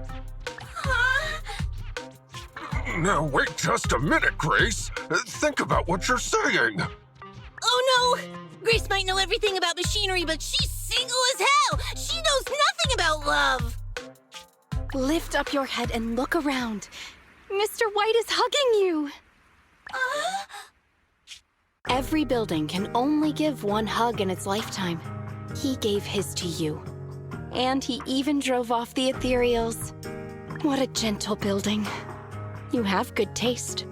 Now wait just a minute, Grace. Think about what you're saying. Oh no! Grace might know everything about machinery, but she's single as hell! She knows nothing about love! Lift up your head and look around. Mr. White is hugging you. Every building can only give one hug in its lifetime. He gave his to you. And he even drove off the ethereals. What a gentle building. You have good taste.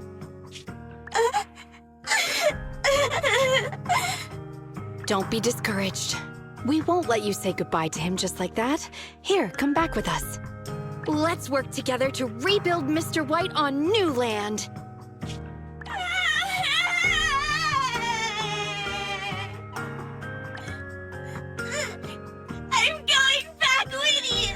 Don't be discouraged. We won't let you say goodbye to him just like that. Here, come back with us. Let's work together to rebuild Mr. White on new land. I'm going back with you!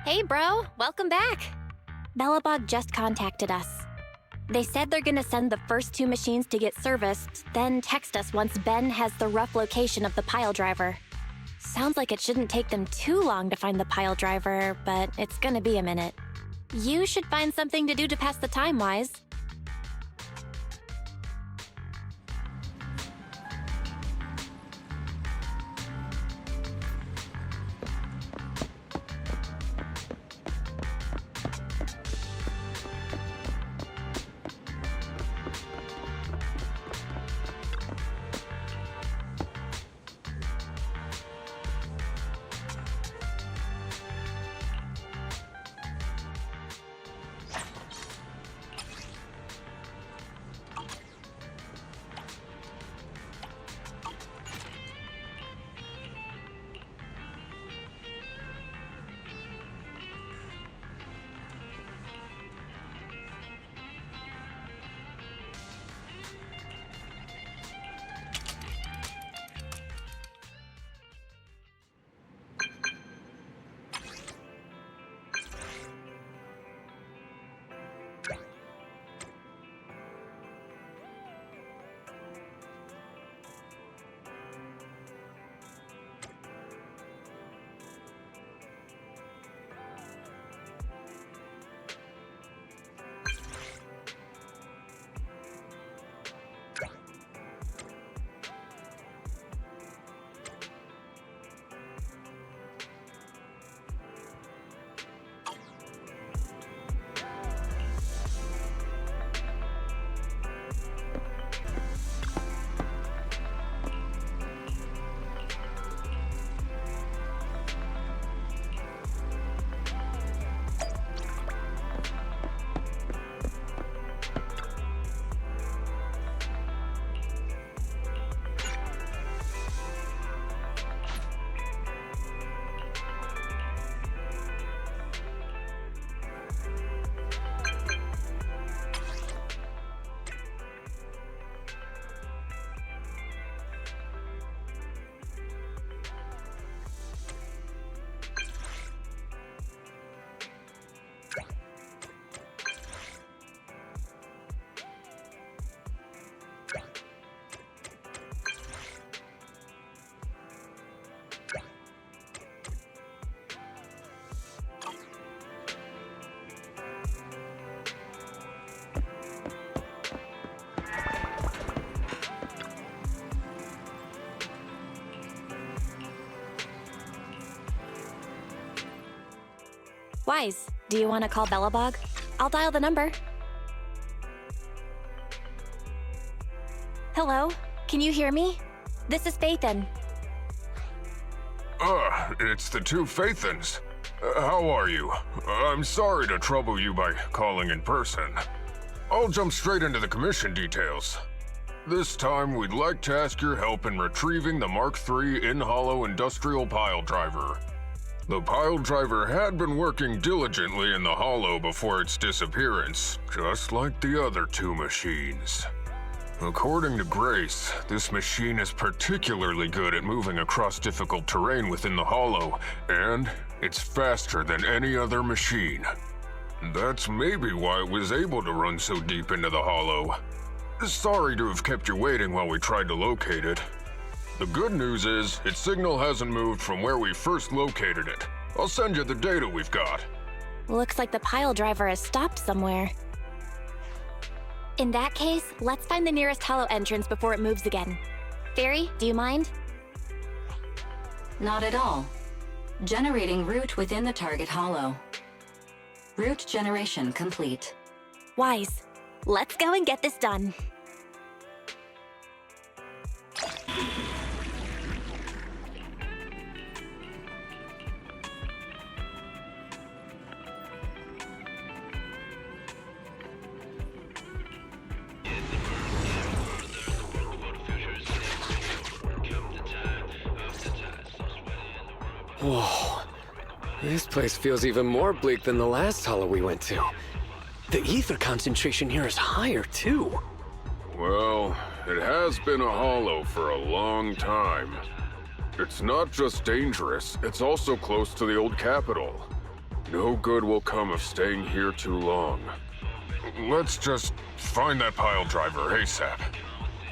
Hey, bro. Welcome back. Belobog just contacted us. They said they're gonna send the first 2 machines to get serviced, then text us once Ben has the rough location of the pile driver. Sounds like it shouldn't take them too long to find the pile driver, but it's gonna be a minute. You should find something to do to pass the time, Wise. Wise, do you want to call Belobog? I'll dial the number. Hello? Can you hear me? This is Faithin. It's the 2 Faithins. How are you? I'm sorry to trouble you by calling in person. I'll jump straight into the commission details. This time, we'd like to ask your help in retrieving the Mark III in-hollow industrial pile driver. The pile driver had been working diligently in the hollow before its disappearance, just like the other 2 machines. According to Grace, this machine is particularly good at moving across difficult terrain within the hollow, and it's faster than any other machine. That's maybe why it was able to run so deep into the hollow. Sorry to have kept you waiting while we tried to locate it. The good news is, its signal hasn't moved from where we first located it. I'll send you the data we've got. Looks like the pile driver has stopped somewhere. In that case, let's find the nearest hollow entrance before it moves again. Fairy, do you mind? Not at all. Generating route within the target hollow. Route generation complete. Wise. Let's go and get this done. Whoa. This place feels even more bleak than the last hollow we went to. The ether concentration here is higher, too. Well, it has been a hollow for a long time. It's not just dangerous, it's also close to the old capital. No good will come of staying here too long. Let's just find that pile driver ASAP.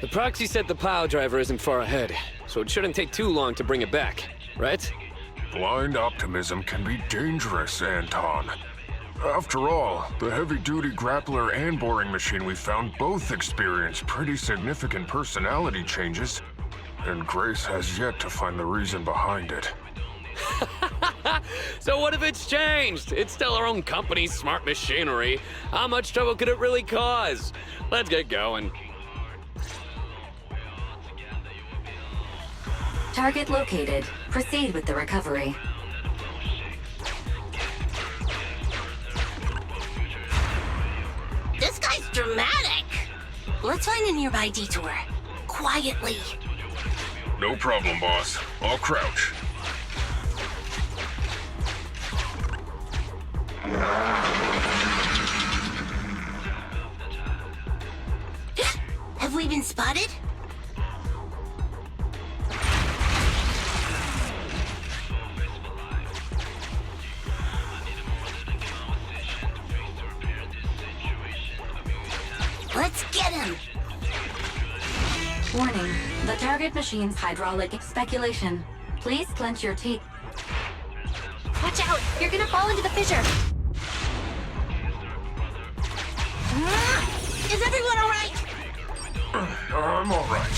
The proxy said the pile driver isn't far ahead, so it shouldn't take too long to bring it back, right? Blind optimism can be dangerous, Anton. After all, the heavy-duty grappler and boring machine we found both experienced pretty significant personality changes, and Grace has yet to find the reason behind it. So what if it's changed? It's still our own company's smart machinery. How much trouble could it really cause? Let's get going. Target located. Proceed with the recovery. This guy's dramatic. Let's find a nearby detour. Quietly. No problem, boss. I'll crouch. Have we been spotted? Let's get him! Warning, the target machine's hydraulic speculation. Please clench your teeth. Watch out! You're gonna fall into the fissure! Is everyone alright? I'm alright.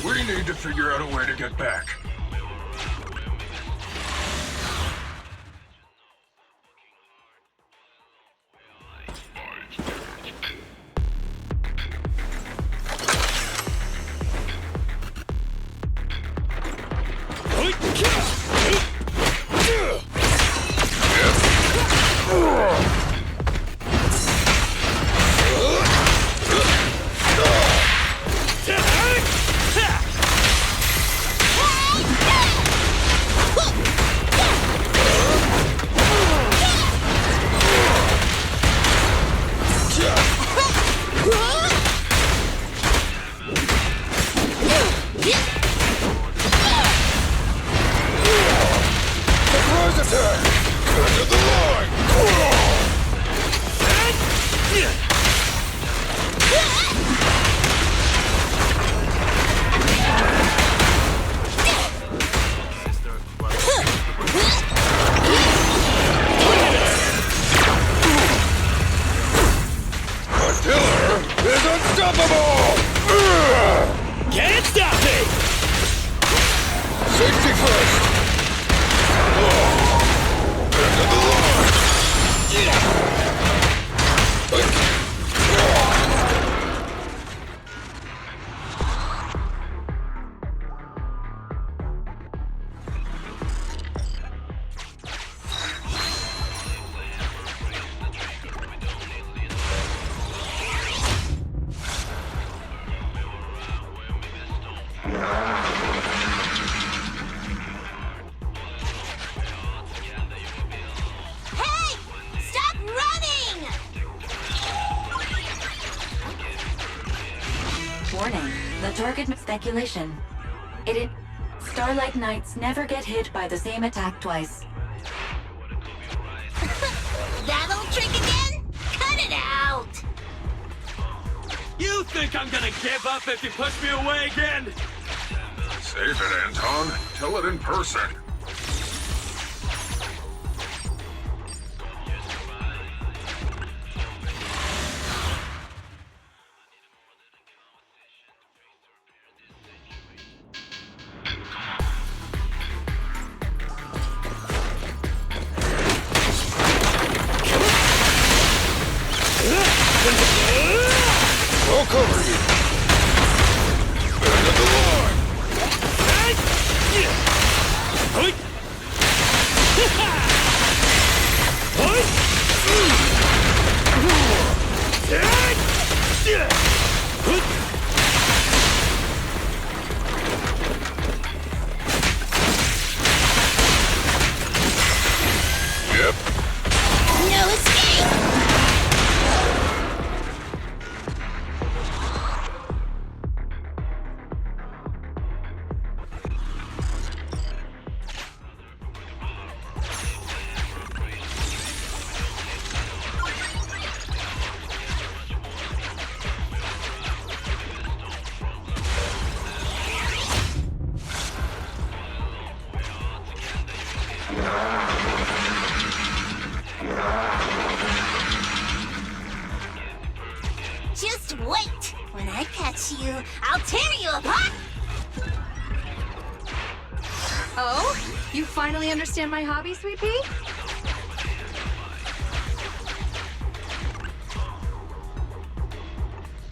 We need to figure out a way to get back. Can't stop me! Safety first! End of the line! Hey! Stop running! Warning, the target speculation. Starlight Knights never get hit by the same attack twice. That old trick again? You think I'm gonna give up if you push me away again? Save it, Anton. Tell it in person. I'll cover you. End of the line. Yep. No escape! Just wait. When I catch you, I'll tear you apart! Oh? You finally understand my hobby, Sweet Pea?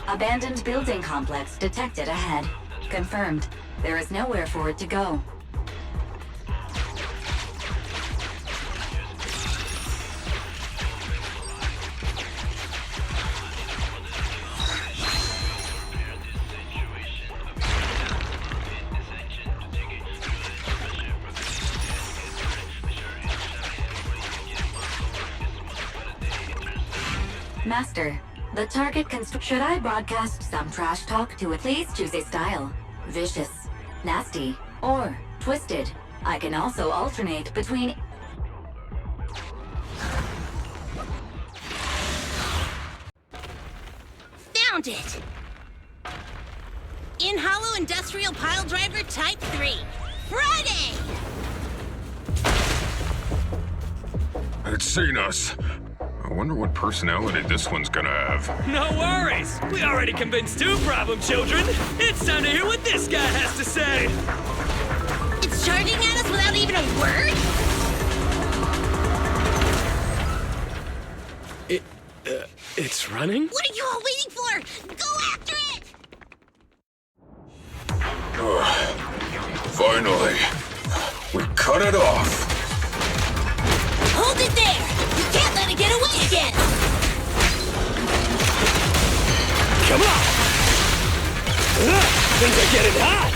Abandoned building complex detected ahead. Confirmed. There is nowhere for it to go. Master, the target should I broadcast some trash talk to it? Please choose a style. Vicious, nasty, or twisted. I can also alternate between... Found it! In Hollow Industrial Pile Driver Type 3. Friday! It's seen us. I wonder what personality this one's gonna have. No worries! We already convinced two problem children! It's time to hear what this guy has to say! It's charging at us without even a word? It's running? What are you all waiting for? Go after it! Finally. We cut it off. Hold it there! You can't let it get away again! Come on! Things are getting hot!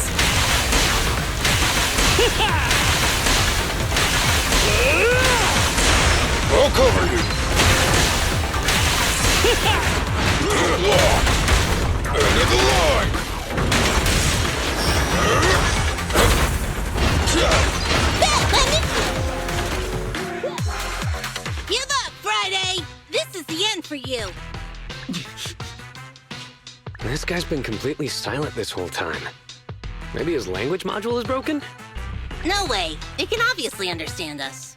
I'll cover you. End of the line. Give up, Friday! This is the end for you! This guy's been completely silent this whole time. Maybe his language module is broken? No way. It can obviously understand us.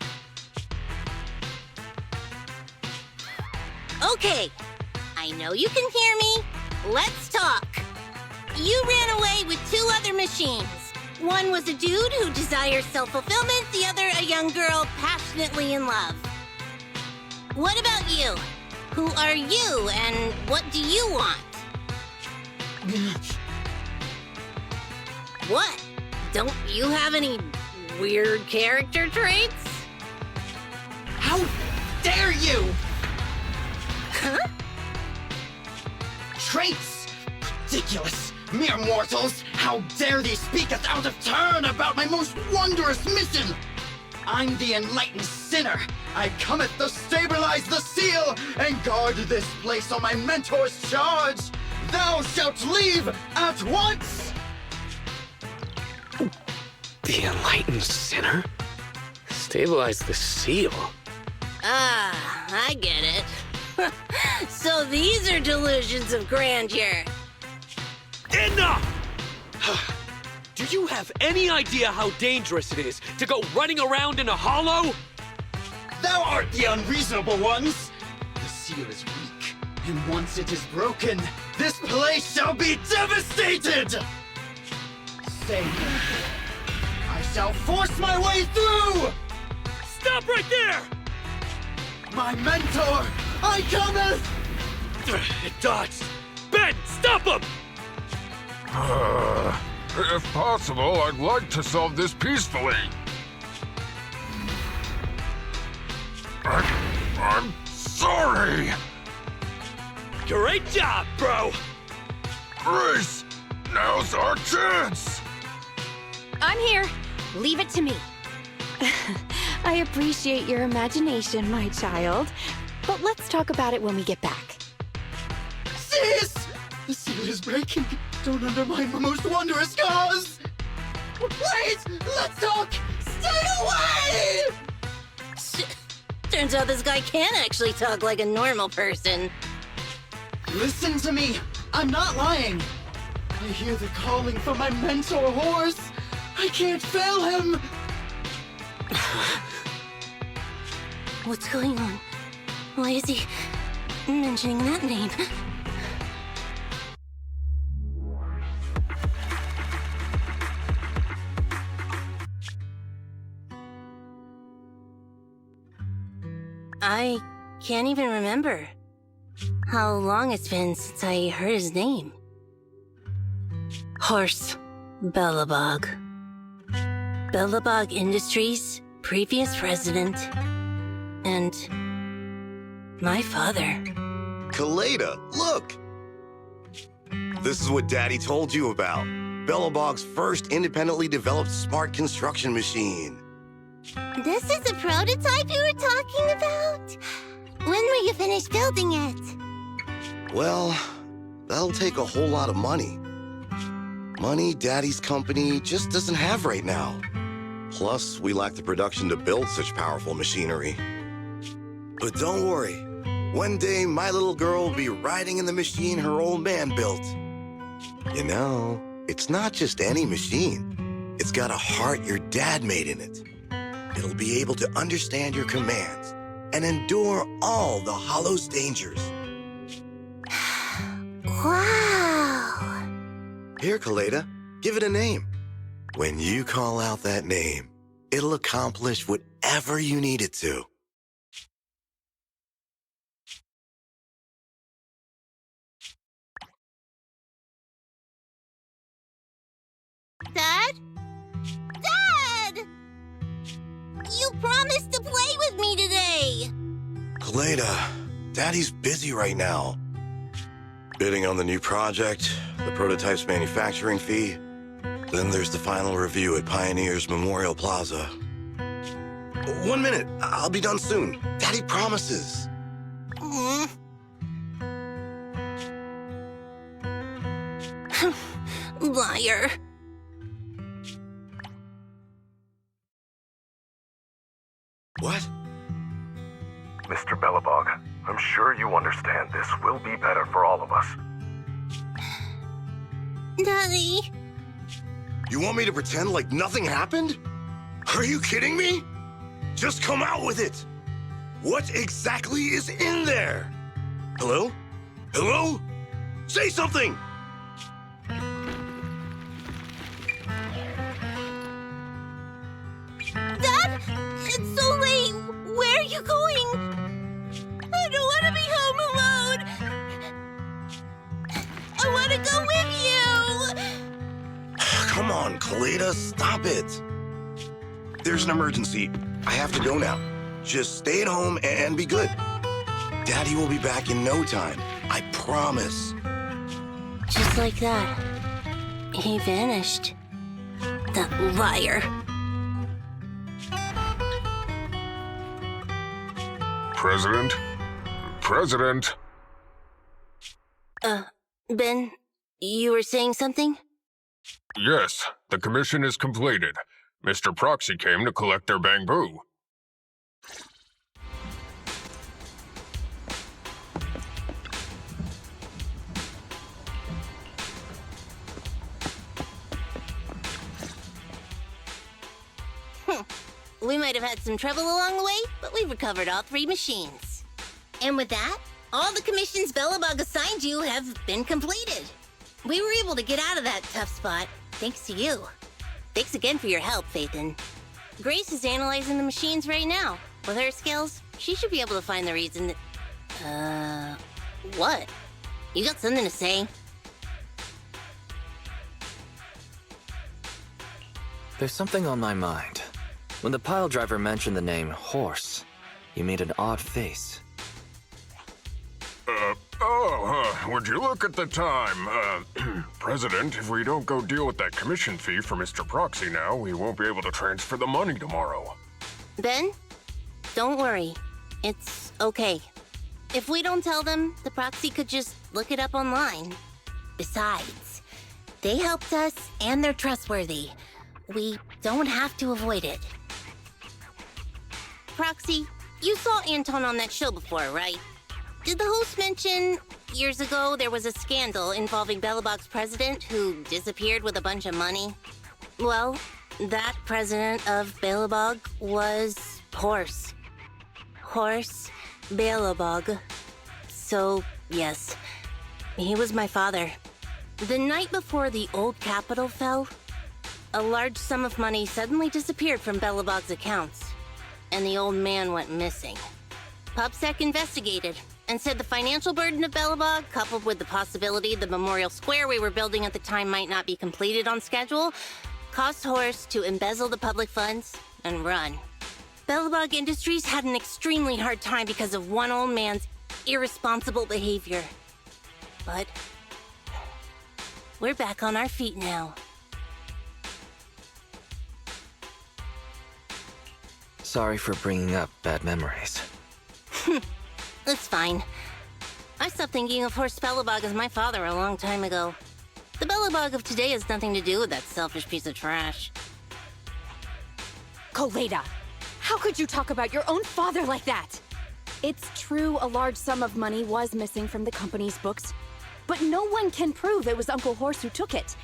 Okay. I know you can hear me. Let's talk. You ran away with two other machines. One was a dude who desires self-fulfillment, the other a young girl passionately in love. What about you? Who are you, and what do you want? What? Don't you have any weird character traits? How dare you! Huh? Traits? Ridiculous! Mere mortals! How dare thee speak us out of turn about my most wondrous mission! I'm the enlightened sinner. I cometh to stabilize the seal and guard this place on my mentor's charge. Thou shalt leave at once! The enlightened sinner? Stabilize the seal? Ah, I get it. So these are delusions of grandeur. Enough! Do you have any idea how dangerous it is to go running around in a hollow? Thou art the unreasonable ones! The seal is weak, and once it is broken, this place shall be devastated! Say no. I shall force my way through! Stop right there! My mentor, I cometh! It dodged! Ben, stop him! If possible, I'd like to solve this peacefully. I'm sorry! Great job, bro! Grace, now's our chance! I'm here. Leave it to me. I appreciate your imagination, my child. But let's talk about it when we get back. Sis! The seal is breaking. Don't undermine my most wondrous cause! Wait! Let's talk! Stay away! Turns out this guy can actually talk like a normal person. Listen to me! I'm not lying! I hear the calling from my mentor horse! I can't fail him! What's going on? Why is he mentioning that name? I can't even remember how long it's been since I heard his name. Horse Belobog. Belobog Industries, previous president, and my father. Kaleda, look! This is what Daddy told you about. Belobog's first independently developed smart construction machine. This is the prototype you were talking about? When will you finish building it? Well, that'll take a whole lot of money. Money Daddy's company just doesn't have right now. Plus, we lack the production to build such powerful machinery. But don't worry. One day, my little girl will be riding in the machine her old man built. You know, it's not just any machine. It's got a heart your dad made in it. It'll be able to understand your commands and endure all the Hollow's dangers. Wow! Here, Kaleda, give it a name. When you call out that name, it'll accomplish whatever you need it to. Dad? Dad! You promised to play with me today! Kaleda, Daddy's busy right now. Bidding on the new project, the prototype's manufacturing fee. Then there's the final review at Pioneer's Memorial Plaza. 1 minute, I'll be done soon. Daddy promises. Liar. What? Mr. Belobog, I'm sure you understand this will be better for all of us. Daddy. You want me to pretend like nothing happened? Are you kidding me? Just come out with it. What exactly is in there? Hello? Hello? Say something! Dad? It's so late. Where are you going? I don't want to be home alone. I want to go with you. Come on, Kaleda, stop it. There's an emergency. I have to go now. Just stay at home and be good. Daddy will be back in no time. I promise. Just like that. He vanished. That liar. President? President? Ben, you were saying something? Yes, the commission is completed. Mr. Proxy came to collect their bamboo. We might have had some trouble along the way, but we've recovered all 3 machines. And with that, all the commissions Belobog assigned you have been completed. We were able to get out of that tough spot, thanks to you. Thanks again for your help, Phaethon. Grace is analyzing the machines right now. With her skills, she should be able to find the reason that... what? You got something to say? There's something on my mind. When the pile driver mentioned the name Horse, you made an odd face. Would you look at the time? President, if we don't go deal with that commission fee for Mr. Proxy now, we won't be able to transfer the money tomorrow. Ben, don't worry. It's okay. If we don't tell them, the Proxy could just look it up online. Besides, they helped us and they're trustworthy. We don't have to avoid it. Proxy, you saw Anton on that show before, right? Did the host mention years ago there was a scandal involving Belobog's president who disappeared with a bunch of money? Well, that president of Belobog was Horse. Horse Belobog. So, yes, he was my father. The night before the old capital fell, a large sum of money suddenly disappeared from Belobog's accounts, and the old man went missing. PubSec investigated and said the financial burden of Belobog, coupled with the possibility the memorial square we were building at the time might not be completed on schedule, caused Horse to embezzle the public funds and run. Belobog Industries had an extremely hard time because of one old man's irresponsible behavior. But we're back on our feet now. Sorry for bringing up bad memories. That's fine. I stopped thinking of Horst Belobog as my father a long time ago. The Belobog of today has nothing to do with that selfish piece of trash. Koleda, how could you talk about your own father like that? It's true a large sum of money was missing from the company's books, but no one can prove it was Uncle Horse who took it.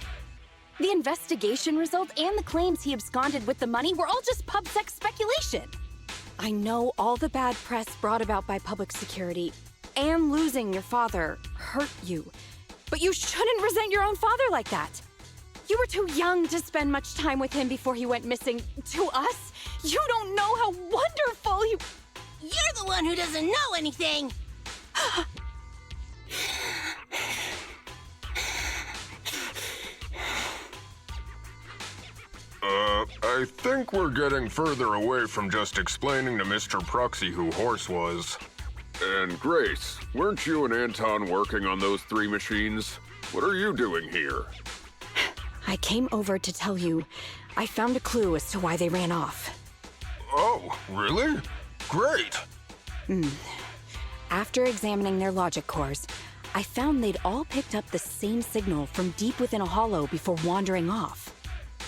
The investigation results and the claims he absconded with the money were all just PubSec speculation. I know all the bad press brought about by public security and losing your father hurt you, but you shouldn't resent your own father like that. You were too young to spend much time with him before he went missing. To us, you don't know how wonderful he... You're the one who doesn't know anything! I think we're getting further away from just explaining to Mr. Proxy who Horse was. And Grace, weren't you and Anton working on those 3 machines? What are you doing here? I came over to tell you I found a clue as to why they ran off. Oh, really? Great! After examining their logic cores, I found they'd all picked up the same signal from deep within a hollow before wandering off.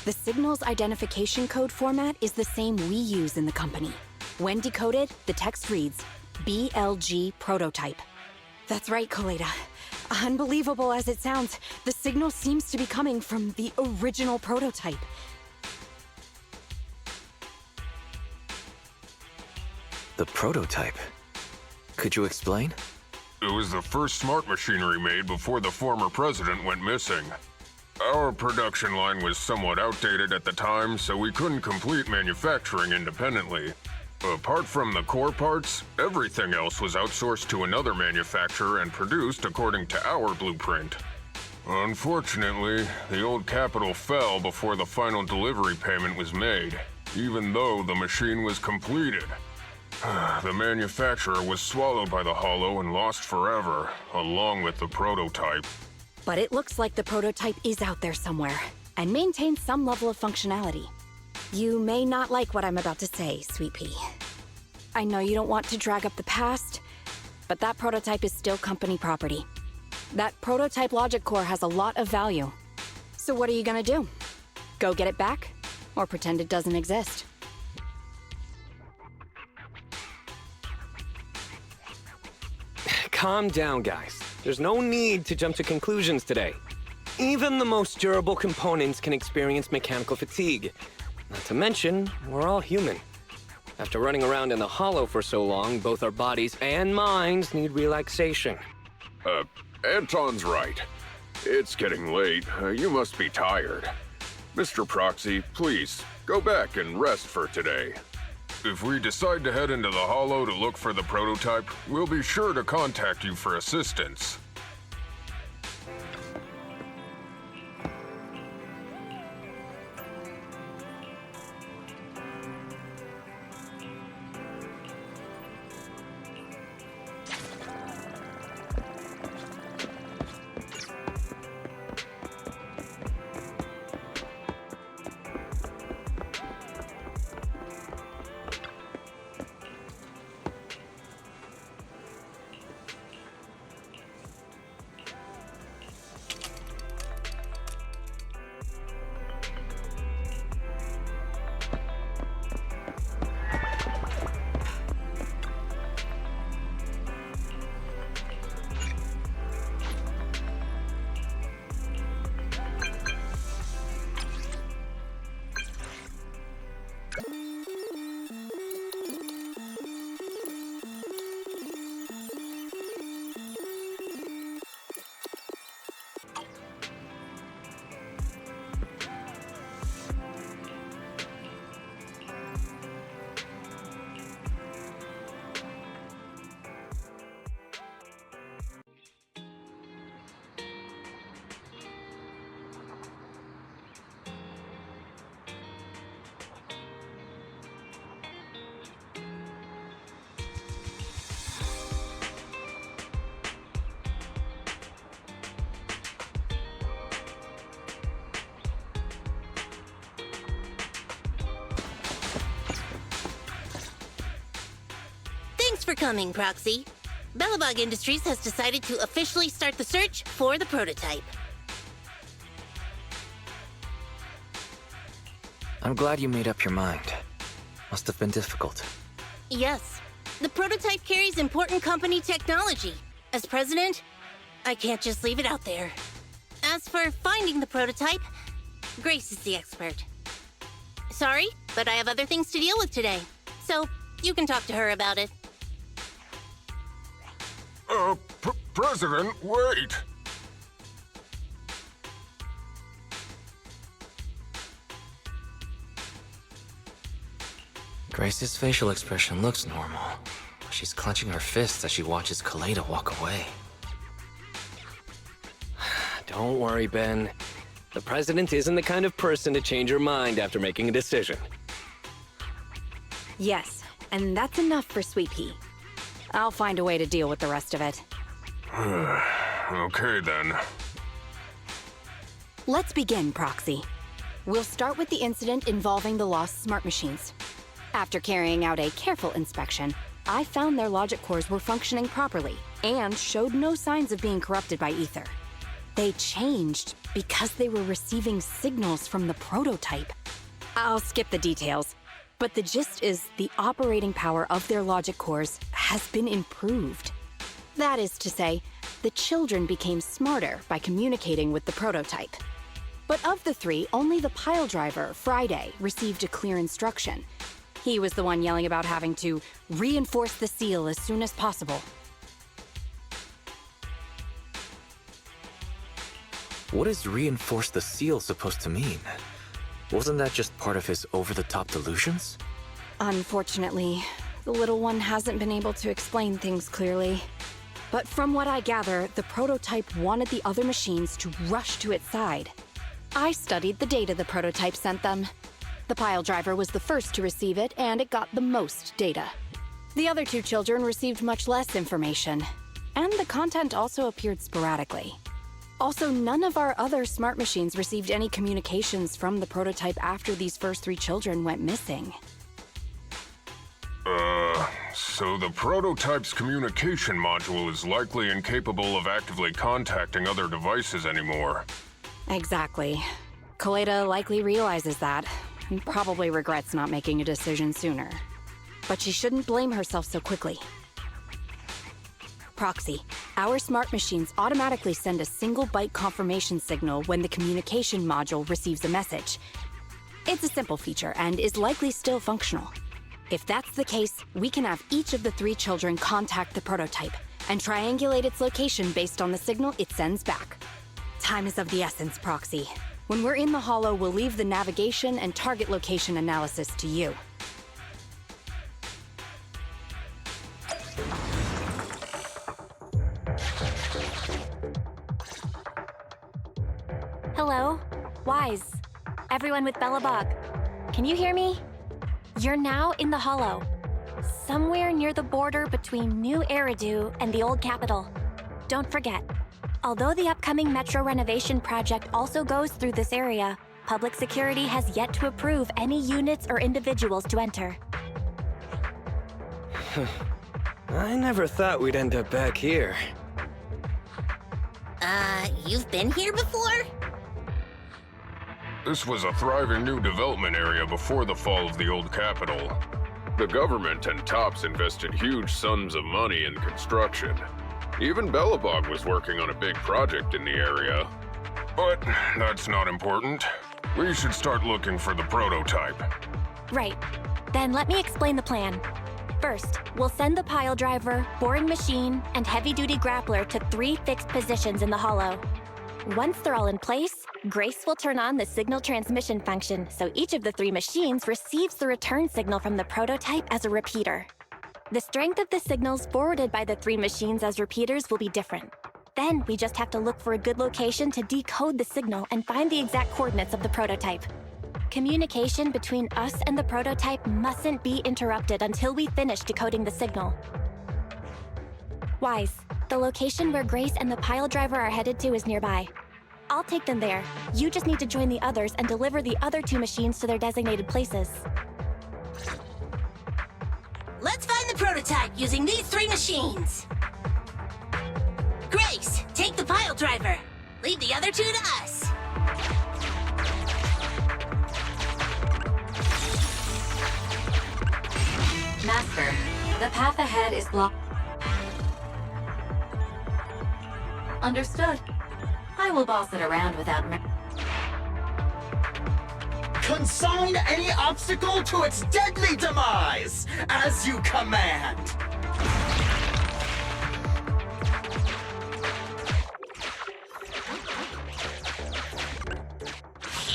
The signal's identification code format is the same we use in the company. When decoded, the text reads, BLG prototype. That's right, Koleda. Unbelievable as it sounds, the signal seems to be coming from the original prototype. The prototype? Could you explain? It was the first smart machinery made before the former president went missing. Our production line was somewhat outdated at the time, so we couldn't complete manufacturing independently. Apart from the core parts, everything else was outsourced to another manufacturer and produced according to our blueprint. Unfortunately, the old capital fell before the final delivery payment was made, even though the machine was completed. The manufacturer was swallowed by the hollow and lost forever, along with the prototype. But it looks like the prototype is out there somewhere, and maintains some level of functionality. You may not like what I'm about to say, Sweet Pea. I know you don't want to drag up the past, but that prototype is still company property. That prototype logic core has a lot of value. So what are you gonna do? Go get it back? Or pretend it doesn't exist? Calm down, guys. There's no need to jump to conclusions today. Even the most durable components can experience mechanical fatigue. Not to mention, we're all human. After running around in the hollow for so long, both our bodies and minds need relaxation. Anton's right. It's getting late. You must be tired. Mr. Proxy, please, go back and rest for today. If we decide to head into the hollow to look for the prototype, we'll be sure to contact you for assistance. Thanks for coming, Proxy. Belobog Industries has decided to officially start the search for the prototype. I'm glad you made up your mind. Must have been difficult. Yes, the prototype carries important company technology. As president, I can't just leave it out there. As for finding the prototype, Grace is the expert. Sorry, but I have other things to deal with today, so you can talk to her about it. President, wait! Grace's facial expression looks normal. She's clenching her fists as she watches Kaleda walk away. Don't worry, Ben. The president isn't the kind of person to change her mind after making a decision. Yes, and that's enough for Sweet Pea. I'll find a way to deal with the rest of it. Okay, then. Let's begin, Proxy. We'll start with the incident involving the lost smart machines. After carrying out a careful inspection, I found their logic cores were functioning properly and showed no signs of being corrupted by ether. They changed because they were receiving signals from the prototype. I'll skip the details, but the gist is the operating power of their logic cores has been improved. That is to say, the children became smarter by communicating with the prototype. But of the three, only the pile driver, Friday, received a clear instruction. He was the one yelling about having to reinforce the seal as soon as possible. What is reinforce the seal supposed to mean? Wasn't that just part of his over-the-top delusions? Unfortunately, the little one hasn't been able to explain things clearly. But from what I gather, the prototype wanted the other machines to rush to its side. I studied the data the prototype sent them. The pile driver was the first to receive it, and it got the most data. The other two children received much less information, and the content also appeared sporadically. Also, none of our other smart machines received any communications from the prototype after these first three children went missing. So the prototype's communication module is likely incapable of actively contacting other devices anymore. Exactly. Kaleda likely realizes that, and probably regrets not making a decision sooner. But she shouldn't blame herself so quickly. Proxy, our smart machines automatically send a single byte confirmation signal when the communication module receives a message. It's a simple feature and is likely still functional. If that's the case, we can have each of the 3 children contact the prototype and triangulate its location based on the signal it sends back. Time is of the essence, Proxy. When we're in the holo, we'll leave the navigation and target location analysis to you. Hello? Wise. Everyone with Belobog. Can you hear me? You're now in the holo. Somewhere near the border between New Eridu and the Old Capital. Don't forget, although the upcoming metro renovation project also goes through this area, public security has yet to approve any units or individuals to enter. I never thought we'd end up back here. You've been here before? This was a thriving new development area before the fall of the old capital. The government and TOPS invested huge sums of money in construction. Even Belobog was working on a big project in the area. But that's not important. We should start looking for the prototype. Right. Then let me explain the plan. First, we'll send the pile driver, boring machine, and heavy-duty grappler to 3 fixed positions in the holo. Once they're all in place, Grace will turn on the signal transmission function, so each of the 3 machines receives the return signal from the prototype as a repeater. The strength of the signals forwarded by the 3 machines as repeaters will be different. Then we just have to look for a good location to decode the signal and find the exact coordinates of the prototype. Communication between us and the prototype mustn't be interrupted until we finish decoding the signal. Wise, the location where Grace and the pile driver are headed to is nearby. I'll take them there. You just need to join the others and deliver the other 2 machines to their designated places. Let's find the prototype using these 3 machines. Grace, take the pile driver. Leave the other 2 to us. Master, the path ahead is blocked. Understood. I will boss it around without Consign any obstacle to its deadly demise, as you command.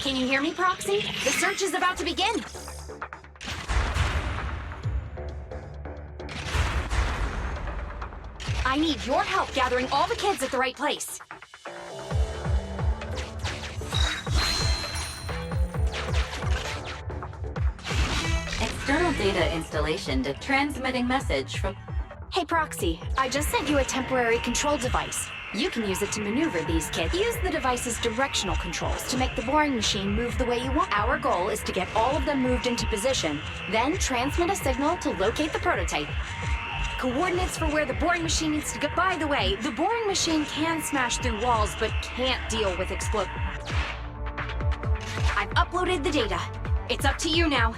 Can you hear me, Proxy? The search is about to begin. I need your help gathering all the kids at the right place. external data installation to transmitting message from... Hey, Proxy, I just sent you a temporary control device. You can use it to maneuver these kids. Use the device's directional controls to make the boring machine move the way you want. Our goal is to get all of them moved into position, then transmit a signal to locate the prototype. Coordinates for where the boring machine needs to go. By the way, the boring machine can smash through walls, but can't deal with explosions. I've uploaded the data. It's up to you now.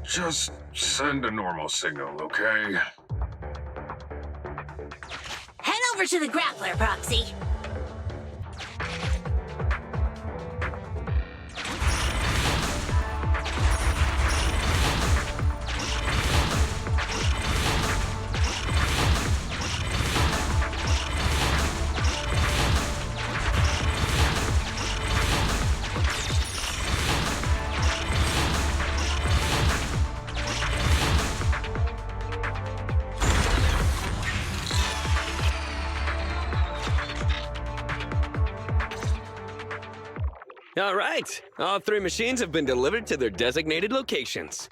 Just send a normal signal, okay? Head over to the grappler, Proxy. All right, all 3 machines have been delivered to their designated locations.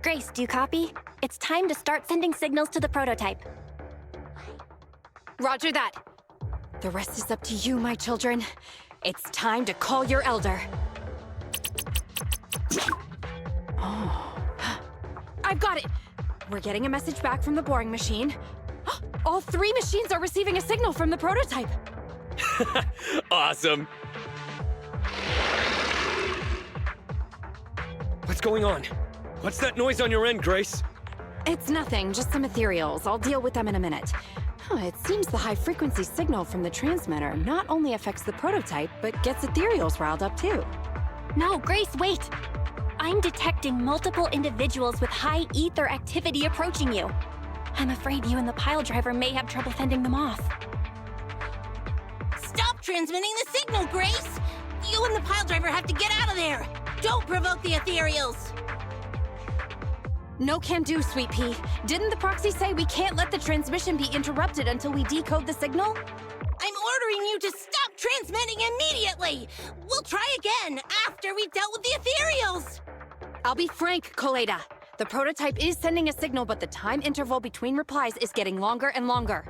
Grace, do you copy? It's time to start sending signals to the prototype. Roger that. The rest is up to you, my children. It's time to call your elder. Oh. I've got it. We're getting a message back from the boring machine. All 3 machines are receiving a signal from the prototype. Awesome. What's going on? What's that noise on your end, Grace? It's nothing, just some ethereals. I'll deal with them in a minute. It seems the high-frequency signal from the transmitter not only affects the prototype, but gets ethereals riled up too. No, Grace, wait! I'm detecting multiple individuals with high ether activity approaching you. I'm afraid you and the pile driver may have trouble fending them off. Stop transmitting the signal, Grace! You and the pile driver have to get out of there! Don't provoke the ethereals! No can do, Sweet Pea. Didn't the proxy say we can't let the transmission be interrupted until we decode the signal? I'm ordering you to stop transmitting immediately! We'll try again after we've dealt with the ethereals! I'll be frank, Coleda. The prototype is sending a signal, but the time interval between replies is getting longer and longer.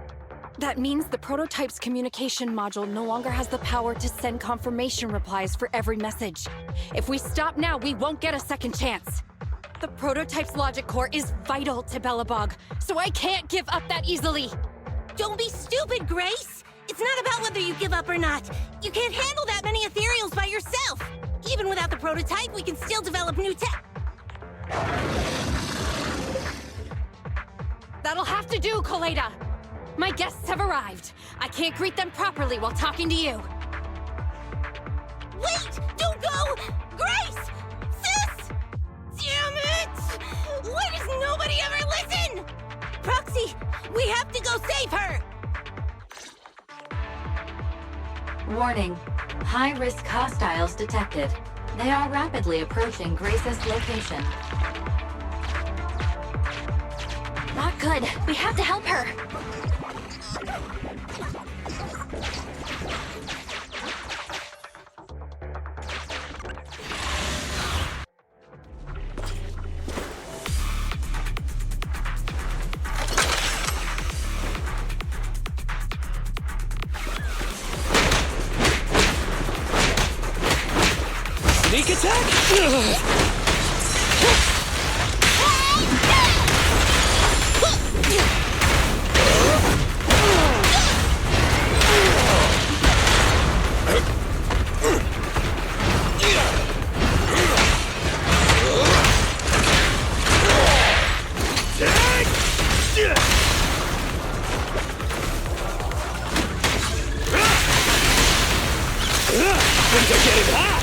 That means the prototype's communication module no longer has the power to send confirmation replies for every message. If we stop now, we won't get a second chance. The prototype's logic core is vital to Belobog, so I can't give up that easily. Don't be stupid, Grace! It's not about whether you give up or not. You can't handle that many ethereals by yourself. Even without the prototype, we can still develop new tech. That'll have to do, Coleda. My guests have arrived. I can't greet them properly while talking to you. Wait! Don't go! Grace! Sis! Damn it! Why does nobody ever listen? Proxy, we have to go save her! Warning. High-risk hostiles detected. They are rapidly approaching Grace's location. Not good. We have to help her. Sneak attack? Things are getting hot!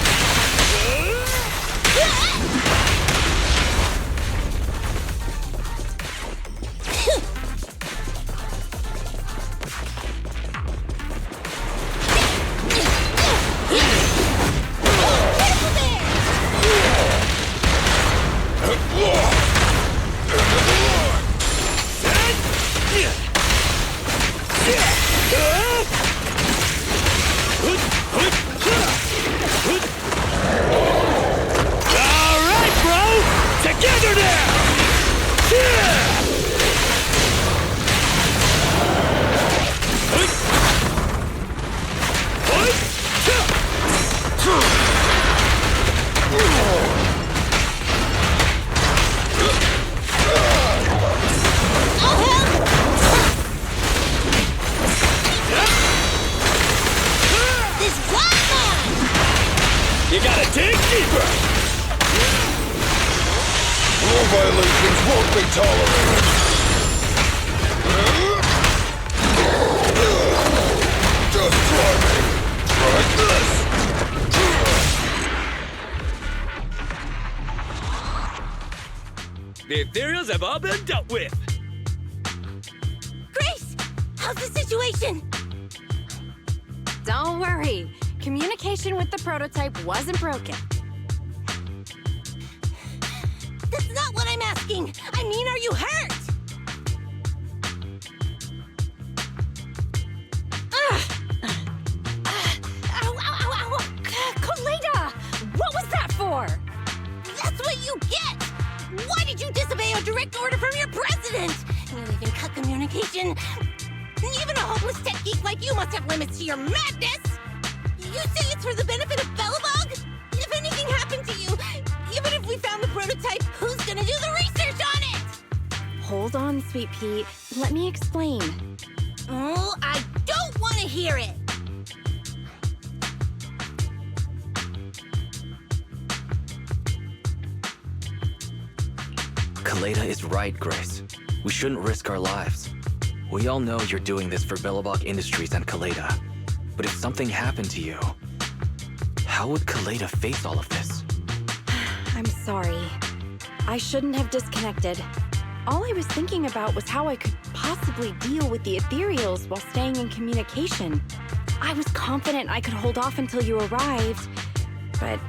Together now! You gotta dig deeper! Rule violations won't be tolerated. Just try me. Try this. The ethereals have all been dealt with. Grace! How's the situation? Don't worry. Communication with the prototype wasn't broken. That's not what I'm asking! I mean, are you hurt? Ow, ow, ow, ow! Coleda! What was that for? That's what you get! Why did you disobey a direct order from your president? You even cut communication. Even a hopeless tech geek like you must have limits to your madness! You say it's for the benefit of Belobog? If anything happened to you, even if we found the prototype, who's gonna do the research on it? Hold on, Sweet Pea. Let me explain. Oh, I don't want to hear it! Kaleda is right, Grace. We shouldn't risk our lives. We all know you're doing this for Billabong Industries and Kaleda. But if something happened to you, how would Kaleda face all of this? I'm sorry. I shouldn't have disconnected. All I was thinking about was how I could possibly deal with the ethereals while staying in communication. I was confident I could hold off until you arrived, but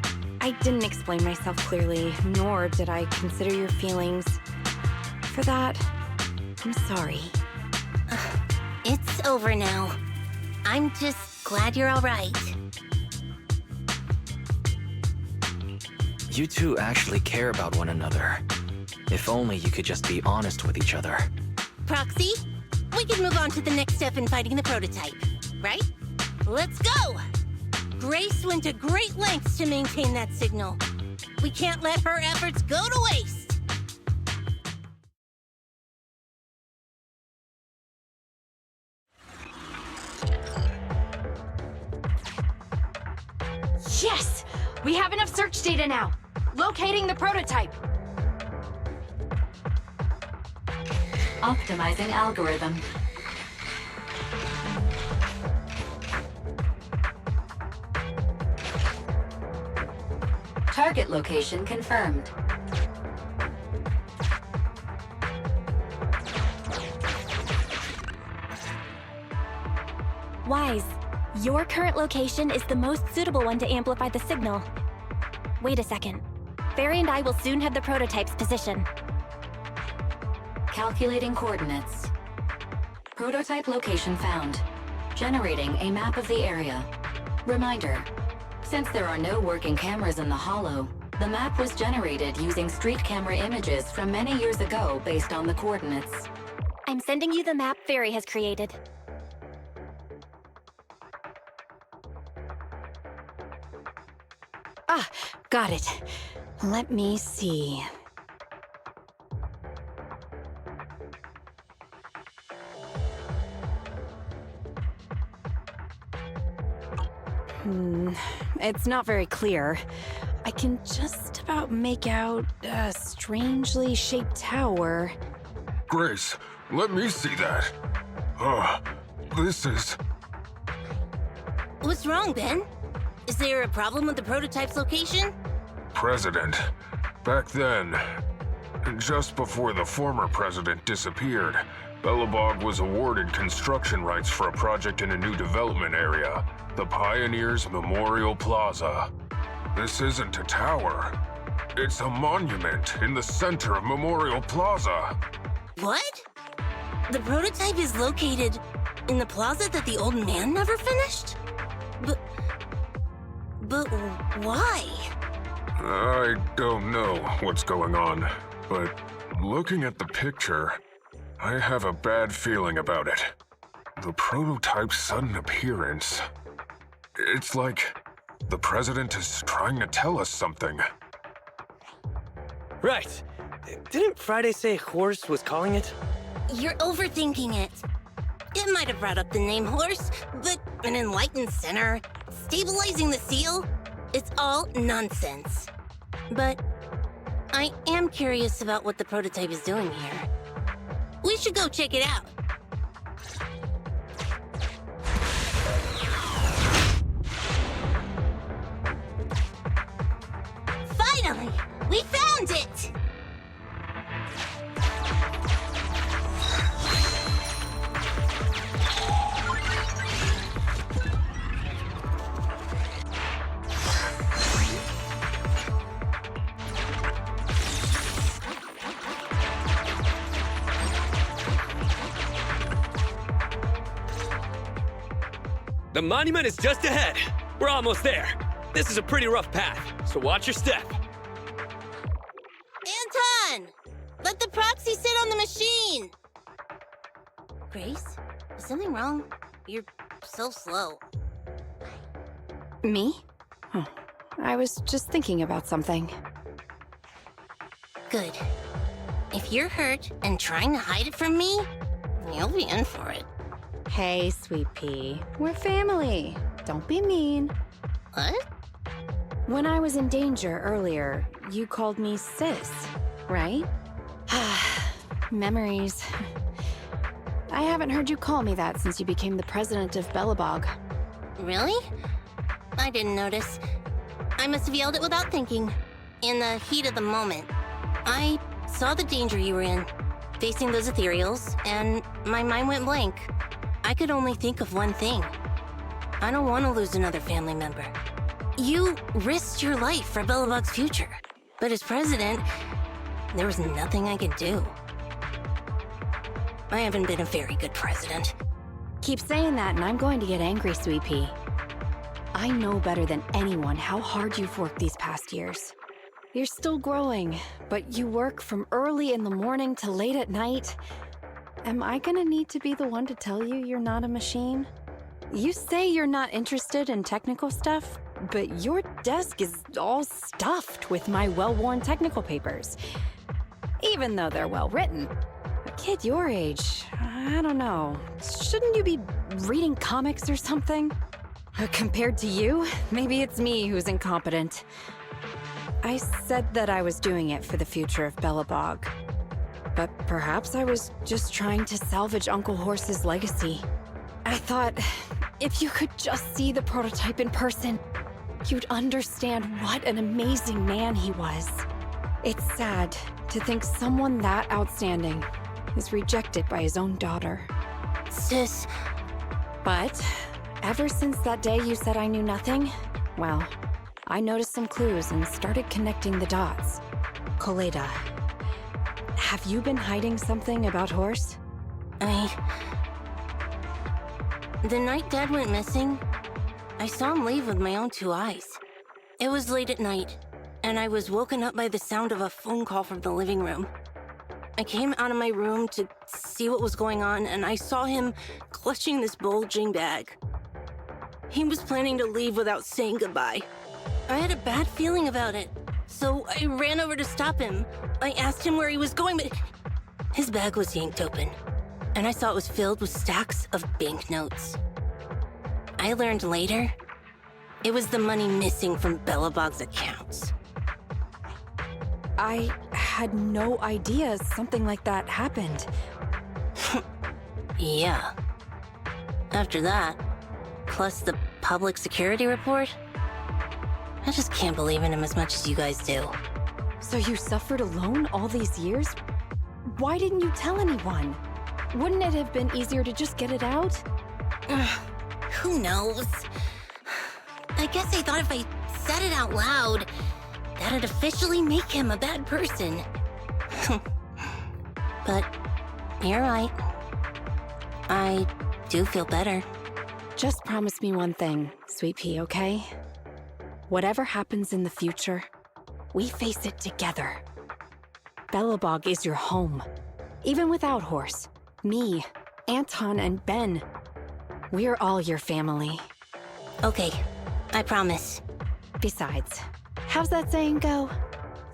I didn't explain myself clearly, nor did I consider your feelings. For that, I'm sorry. It's over now. I'm just glad you're all right. You two actually care about one another. If only you could just be honest with each other. Proxy, we can move on to the next step in fighting the prototype, right? Let's go! Grace went to great lengths to maintain that signal. We can't let her efforts go to waste. Yes! We have enough search data now. Locating the prototype. Optimizing algorithm. Target location confirmed. Wise, your current location is the most suitable one to amplify the signal. Wait a second. Fairy and I will soon have the prototype's position. Calculating coordinates. Prototype location found. Generating a map of the area. Reminder, since there are no working cameras in the hollow, the map was generated using street camera images from many years ago based on the coordinates. I'm sending you the map Fairy has created. Ah, got it. Let me see. It's not very clear. I can just about make out a strangely shaped tower. Grace, let me see that. Oh, this is... What's wrong, Ben? Is there a problem with the prototype's location? President. Back then, just before the former president disappeared, Billabong was awarded construction rights for a project in a new development area, the Pioneers Memorial Plaza. This isn't a tower. It's a monument in the center of Memorial Plaza. What? The prototype is located in the plaza that the old man never finished? But why? I don't know what's going on, but looking at the picture, I have a bad feeling about it. The prototype's sudden appearance. It's like the president is trying to tell us something. Right. Didn't Friday say Horse was calling it? You're overthinking it. It might have brought up the name Horse, but an enlightened center, stabilizing the seal, it's all nonsense. But I am curious about what the prototype is doing here. We should go check it out. Finally! We found it! The monument is just ahead. We're almost there. This is a pretty rough path, so watch your step. Anton! Let the proxy sit on the machine! Grace, is something wrong? You're so slow. Me? Oh, I was just thinking about something. Good. If you're hurt and trying to hide it from me, you'll be in for it. Hey, Sweet Pea. We're family. Don't be mean. What? When I was in danger earlier, you called me sis, right? Memories. I haven't heard you call me that since you became the president of Belobog. Really? I didn't notice. I must have yelled it without thinking. In the heat of the moment. I saw the danger you were in, facing those ethereals, and my mind went blank. I could only think of one thing. I don't want to lose another family member. You risked your life for Belobog's future, but as president, there was nothing I could do. I haven't been a very good president. Keep saying that and I'm going to get angry, Sweet Pea. I know better than anyone how hard you've worked these past years. You're still growing, but you work from early in the morning to late at night. Am I gonna need to be the one to tell you you're not a machine? You say you're not interested in technical stuff, but your desk is all stuffed with my well-worn technical papers. Even though they're well-written. A kid your age, I don't know. Shouldn't you be reading comics or something? Compared to you, maybe it's me who's incompetent. I said that I was doing it for the future of Belobog. But perhaps I was just trying to salvage Uncle Horse's legacy. I thought, if you could just see the prototype in person, you'd understand what an amazing man he was. It's sad to think someone that outstanding is rejected by his own daughter. Sis. But ever since that day you said I knew nothing, well, I noticed some clues and started connecting the dots. Koleda, have you been hiding something about Horse? The night Dad went missing, I saw him leave with my own two eyes. It was late at night, and I was woken up by the sound of a phone call from the living room. I came out of my room to see what was going on, and I saw him clutching this bulging bag. He was planning to leave without saying goodbye. I had a bad feeling about it, so I ran over to stop him. I asked him where he was going, but his bag was yanked open, and I saw it was filled with stacks of banknotes. I learned later, it was the money missing from Belobog's accounts. I had no idea something like that happened. Yeah. After that, plus the public security report, I just can't believe in him as much as you guys do. So you suffered alone all these years? Why didn't you tell anyone? Wouldn't it have been easier to just get it out? Who knows? I guess I thought if I said it out loud, that'd officially make him a bad person. But you're right. I do feel better. Just promise me one thing, Sweet Pea, okay? Whatever happens in the future, we face it together. Belobog is your home. Even without Horse, me, Anton, and Ben, we're all your family. Okay, I promise. Besides, how's that saying go?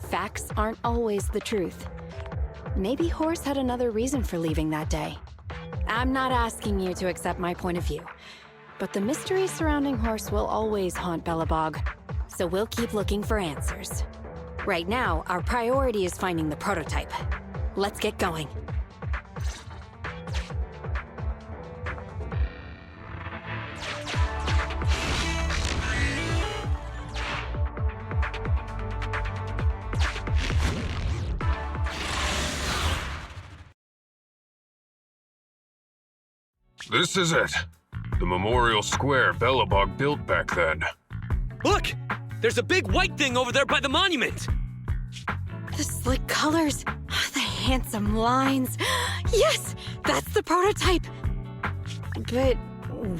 Facts aren't always the truth. Maybe Horse had another reason for leaving that day. I'm not asking you to accept my point of view, but the mystery surrounding Horse will always haunt Belobog, so we'll keep looking for answers. Right now, our priority is finding the prototype. Let's get going. This is it. The memorial square Belobog built back then. Look! There's a big white thing over there by the monument! The slick colors, the handsome lines. Yes, that's the prototype. But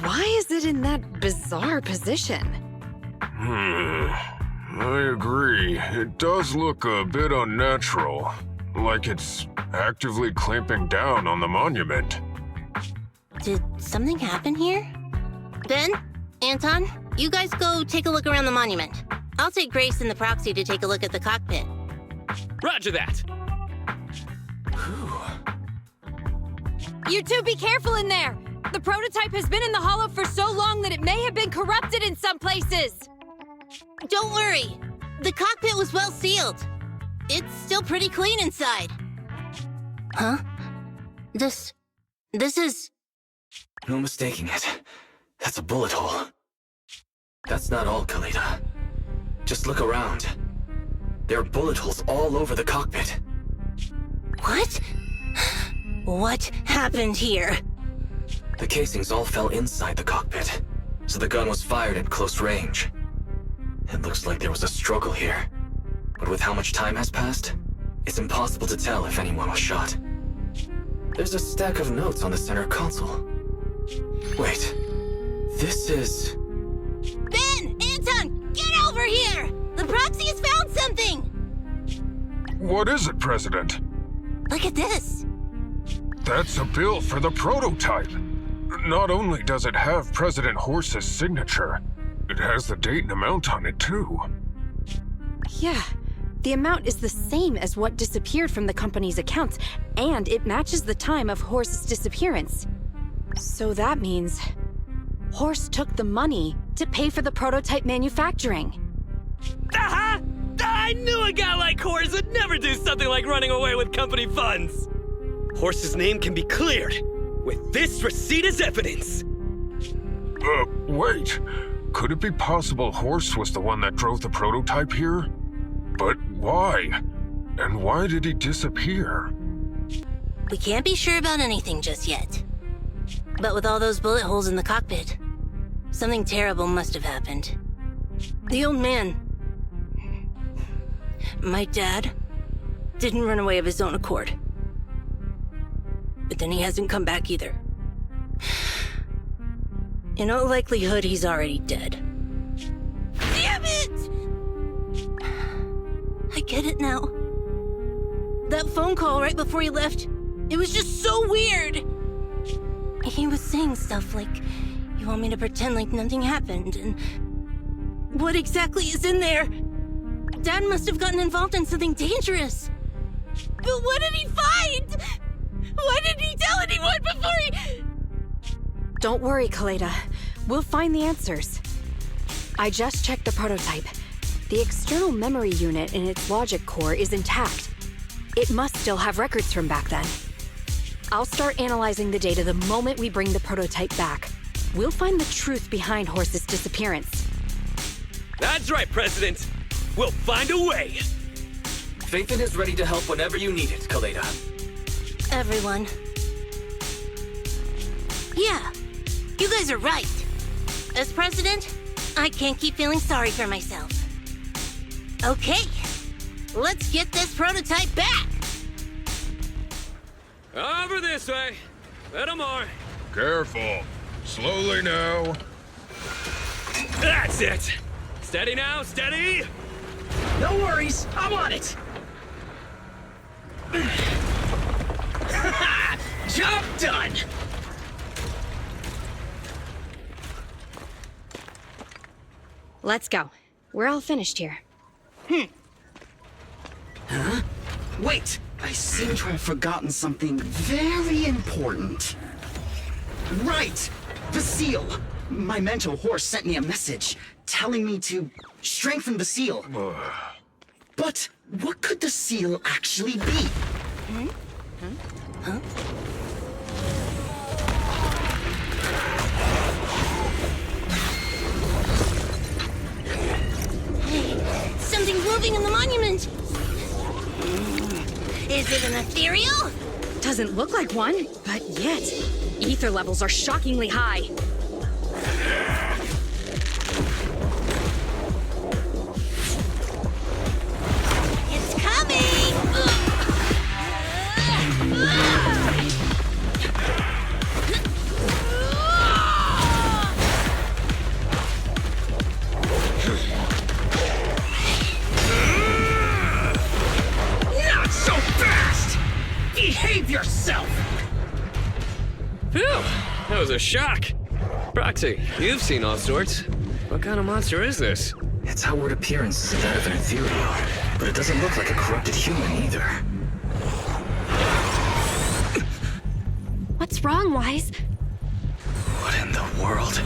why is it in that bizarre position? I agree. It does look a bit unnatural. Like it's actively clamping down on the monument. Did something happen here? Ben? Anton? You guys go take a look around the monument. I'll take Grace and the proxy to take a look at the cockpit. Roger that! You two be careful in there! The prototype has been in the hollow for so long that it may have been corrupted in some places! Don't worry. The cockpit was well sealed. It's still pretty clean inside. Huh? This is... No mistaking it. That's a bullet hole. That's not all, Kaleda. Just look around. There are bullet holes all over the cockpit. What? What happened here? The casings all fell inside the cockpit, so the gun was fired at close range. It looks like there was a struggle here, but with how much time has passed, it's impossible to tell if anyone was shot. There's a stack of notes on the center console. Wait, this is... Ben! Anton! Get over here! The proxy has found something! What is it, President? Look at this! That's a bill for the prototype. Not only does it have President Horse's signature, it has the date and amount on it, too. Yeah, the amount is the same as what disappeared from the company's accounts, and it matches the time of Horse's disappearance. So that means Horse took the money to pay for the prototype manufacturing. Aha! I knew a guy like Horse would never do something like running away with company funds! Horse's name can be cleared, with this receipt as evidence! Wait. Could it be possible Horse was the one that drove the prototype here? But why? And why did he disappear? We can't be sure about anything just yet. But with all those bullet holes in the cockpit, something terrible must have happened. The old man, my dad, didn't run away of his own accord. But then he hasn't come back either. In all likelihood, he's already dead. Damn it! I get it now. That phone call right before he left, it was just so weird. He was saying stuff like, you want me to pretend like nothing happened, and what exactly is in there? Dad must have gotten involved in something dangerous. But what did he find? Why didn't he tell anyone before he... Don't worry, Kaleda. We'll find the answers. I just checked the prototype. The external memory unit in its logic core is intact. It must still have records from back then. I'll start analyzing the data the moment we bring the prototype back. We'll find the truth behind Horse's disappearance. That's right, President! We'll find a way! Phaethon is ready to help whenever you need it, Kaleda. Everyone. Yeah, you guys are right. As president, I can't keep feeling sorry for myself. Okay, let's get this prototype back! Over this way. Little more. Careful. Slowly now. That's it! Steady now, steady! No worries, I'm on it! Job done! Let's go. We're all finished here. Huh? Wait! I seem to have forgotten something very important. Right! The seal! My mentor Horse sent me a message telling me to strengthen the seal. But what could the seal actually be? Huh? Hey, something's moving in the monument! Is it an ethereal? Doesn't look like one, but yet, ether levels are shockingly high. It's coming! Not so fast! Behave yourself! Phew! That was a shock. Proxy, you've seen all sorts. What kind of monster is this? Its outward appearance is that of an ethereal, but it doesn't look like a corrupted human either. What's wrong, Wise. What in the world?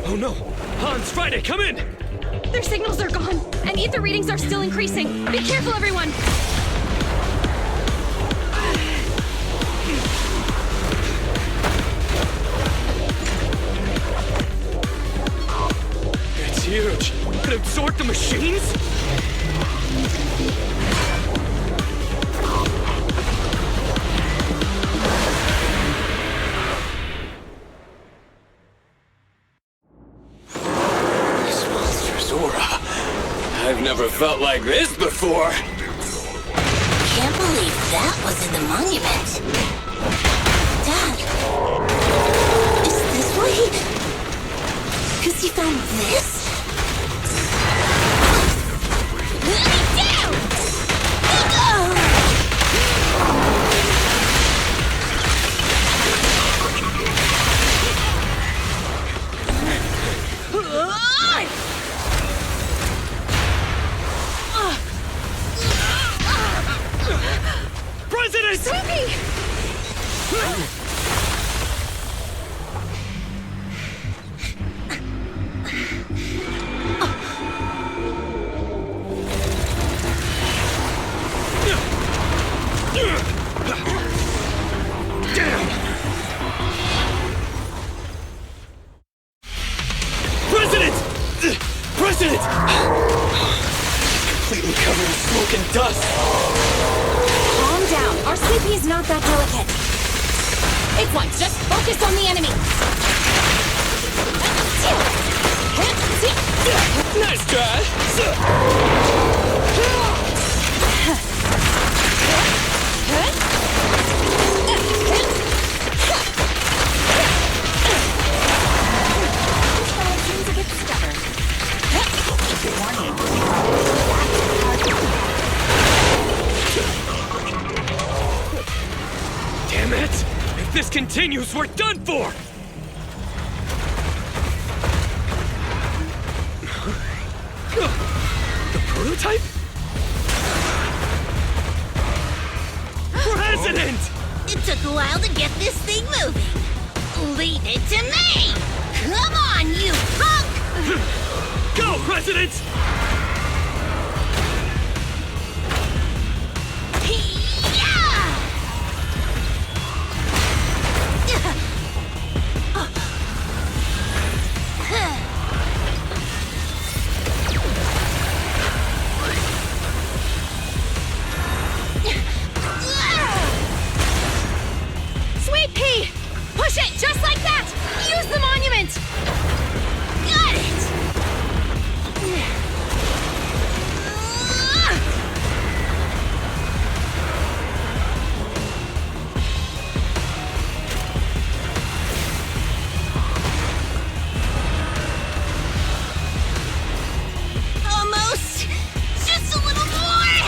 Oh no! Hans, Friday, come in! Their signals are gone, and ether readings are still increasing. Be careful, everyone! It's huge! Could it absorb the machines? This monster's aura. I've never felt like this before. Can't believe that was in the monument. Dad, is this why he... Because he found this? Down! President! Sweepy! President! President! Completely covered in smoke and dust. Calm down. Our CP's not that delicate. It's one. Just focus on the enemy. Nice try. Seems a bit stubborn. Damn it! If this continues, we're done for! The prototype? President! It took a while to get this thing moving. Leave it to me! Come on, you punk! Go, President! Sweet pea! Push it just like that! Use the monument! Got it! Almost! Just a little more!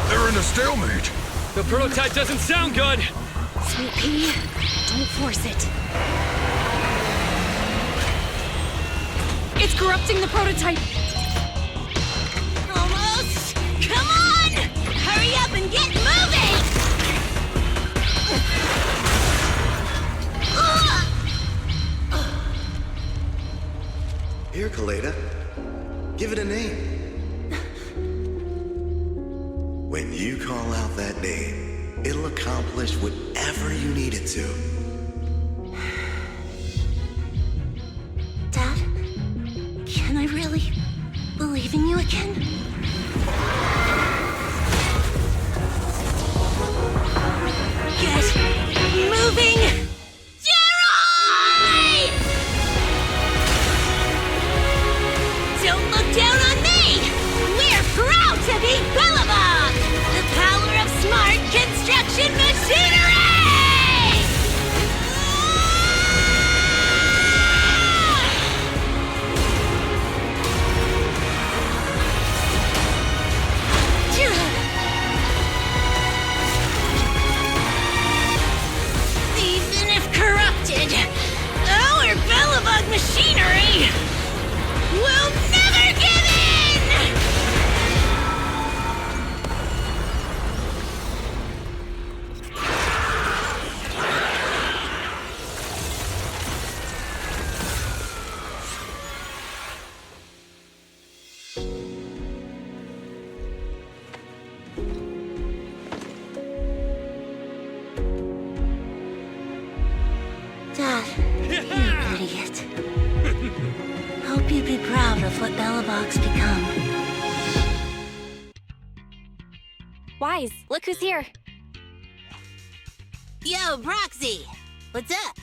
They're in a stalemate. The prototype doesn't sound good! Sweet pea, don't force it. It's corrupting the prototype! Almost! Come on! Hurry up and get moving! Here, Kaleda. Give it a name. When you call out that name, it'll accomplish whatever you need it to. Dad, can I really believe in you again? Get moving! Gerard! Don't look down on me! We're proud to be Bellabog! The power of smart construction machinery! of what Belobog's become. Wise, look who's here. Yo, Proxy! What's up?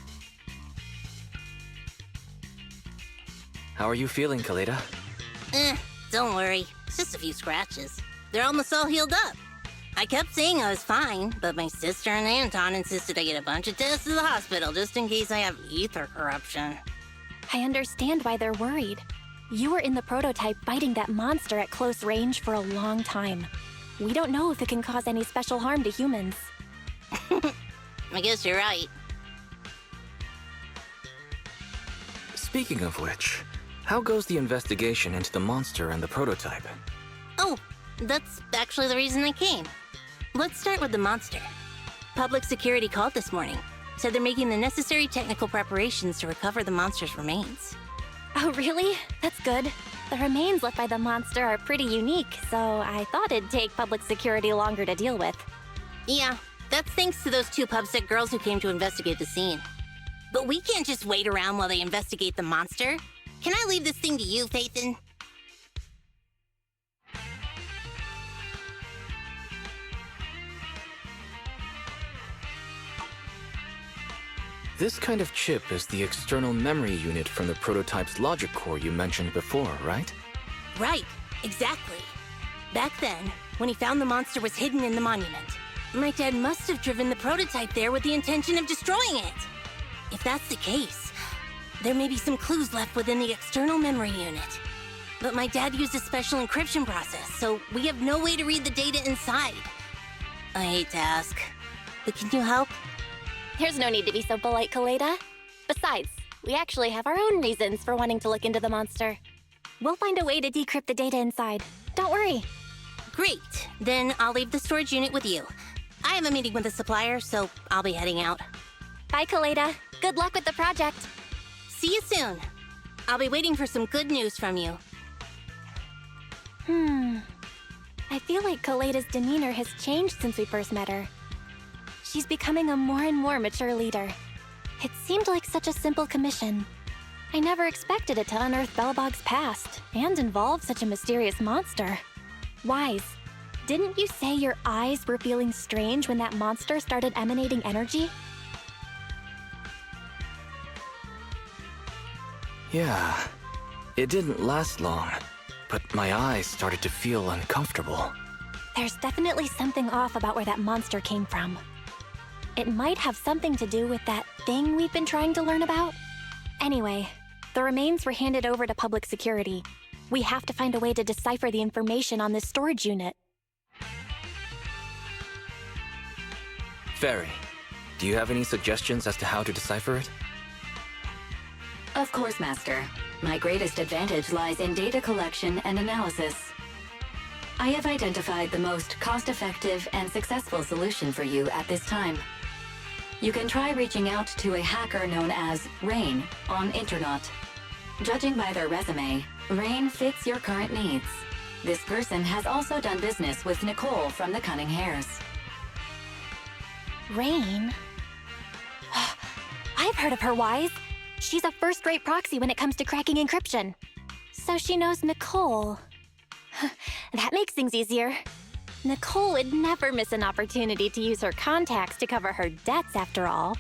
How are you feeling, Kaleda? Don't worry. It's just a few scratches. They're almost all healed up. I kept saying I was fine, but my sister and Anton insisted I get a bunch of tests to the hospital just in case I have ether corruption. I understand why they're worried. You were in the prototype fighting that monster at close range for a long time. We don't know if it can cause any special harm to humans. I guess you're right. Speaking of which, how goes the investigation into the monster and the prototype? Oh, that's actually the reason I came. Let's start with the monster. Public security called this morning. Said they're making the necessary technical preparations to recover the monster's remains. Oh, really? That's good. The remains left by the monster are pretty unique, so I thought it'd take public security longer to deal with. Yeah, that's thanks to those two pubsec girls who came to investigate the scene. But we can't just wait around while they investigate the monster. Can I leave this thing to you, Phaethon? This kind of chip is the external memory unit from the prototype's logic core you mentioned before, right? Right, exactly. Back then, when he found the monster was hidden in the monument, my dad must have driven the prototype there with the intention of destroying it. If that's the case, there may be some clues left within the external memory unit. But my dad used a special encryption process, so we have no way to read the data inside. I hate to ask, but can you help? There's no need to be so polite, Kaleda. Besides, we actually have our own reasons for wanting to look into the monster. We'll find a way to decrypt the data inside. Don't worry. Great. Then I'll leave the storage unit with you. I have a meeting with the supplier, so I'll be heading out. Bye, Kaleda. Good luck with the project. See you soon. I'll be waiting for some good news from you. I feel like Kaleda's demeanor has changed since we first met her. She's becoming a more and more mature leader. It seemed like such a simple commission. I never expected it to unearth Belobog's past and involve such a mysterious monster. Wise, didn't you say your eyes were feeling strange when that monster started emanating energy? Yeah, it didn't last long, but my eyes started to feel uncomfortable. There's definitely something off about where that monster came from. It might have something to do with that thing we've been trying to learn about. Anyway, the remains were handed over to public security. We have to find a way to decipher the information on this storage unit. Fairy, do you have any suggestions as to how to decipher it? Of course, Master. My greatest advantage lies in data collection and analysis. I have identified the most cost-effective and successful solution for you at this time. You can try reaching out to a hacker known as Rain on Internet. Judging by their resume, Rain fits your current needs. This person has also done business with Nicole from the Cunning Hares. Rain? I've heard of her, Wise. She's a first-rate proxy when it comes to cracking encryption. So she knows Nicole. That makes things easier. Nicole would never miss an opportunity to use her contacts to cover her debts, after all.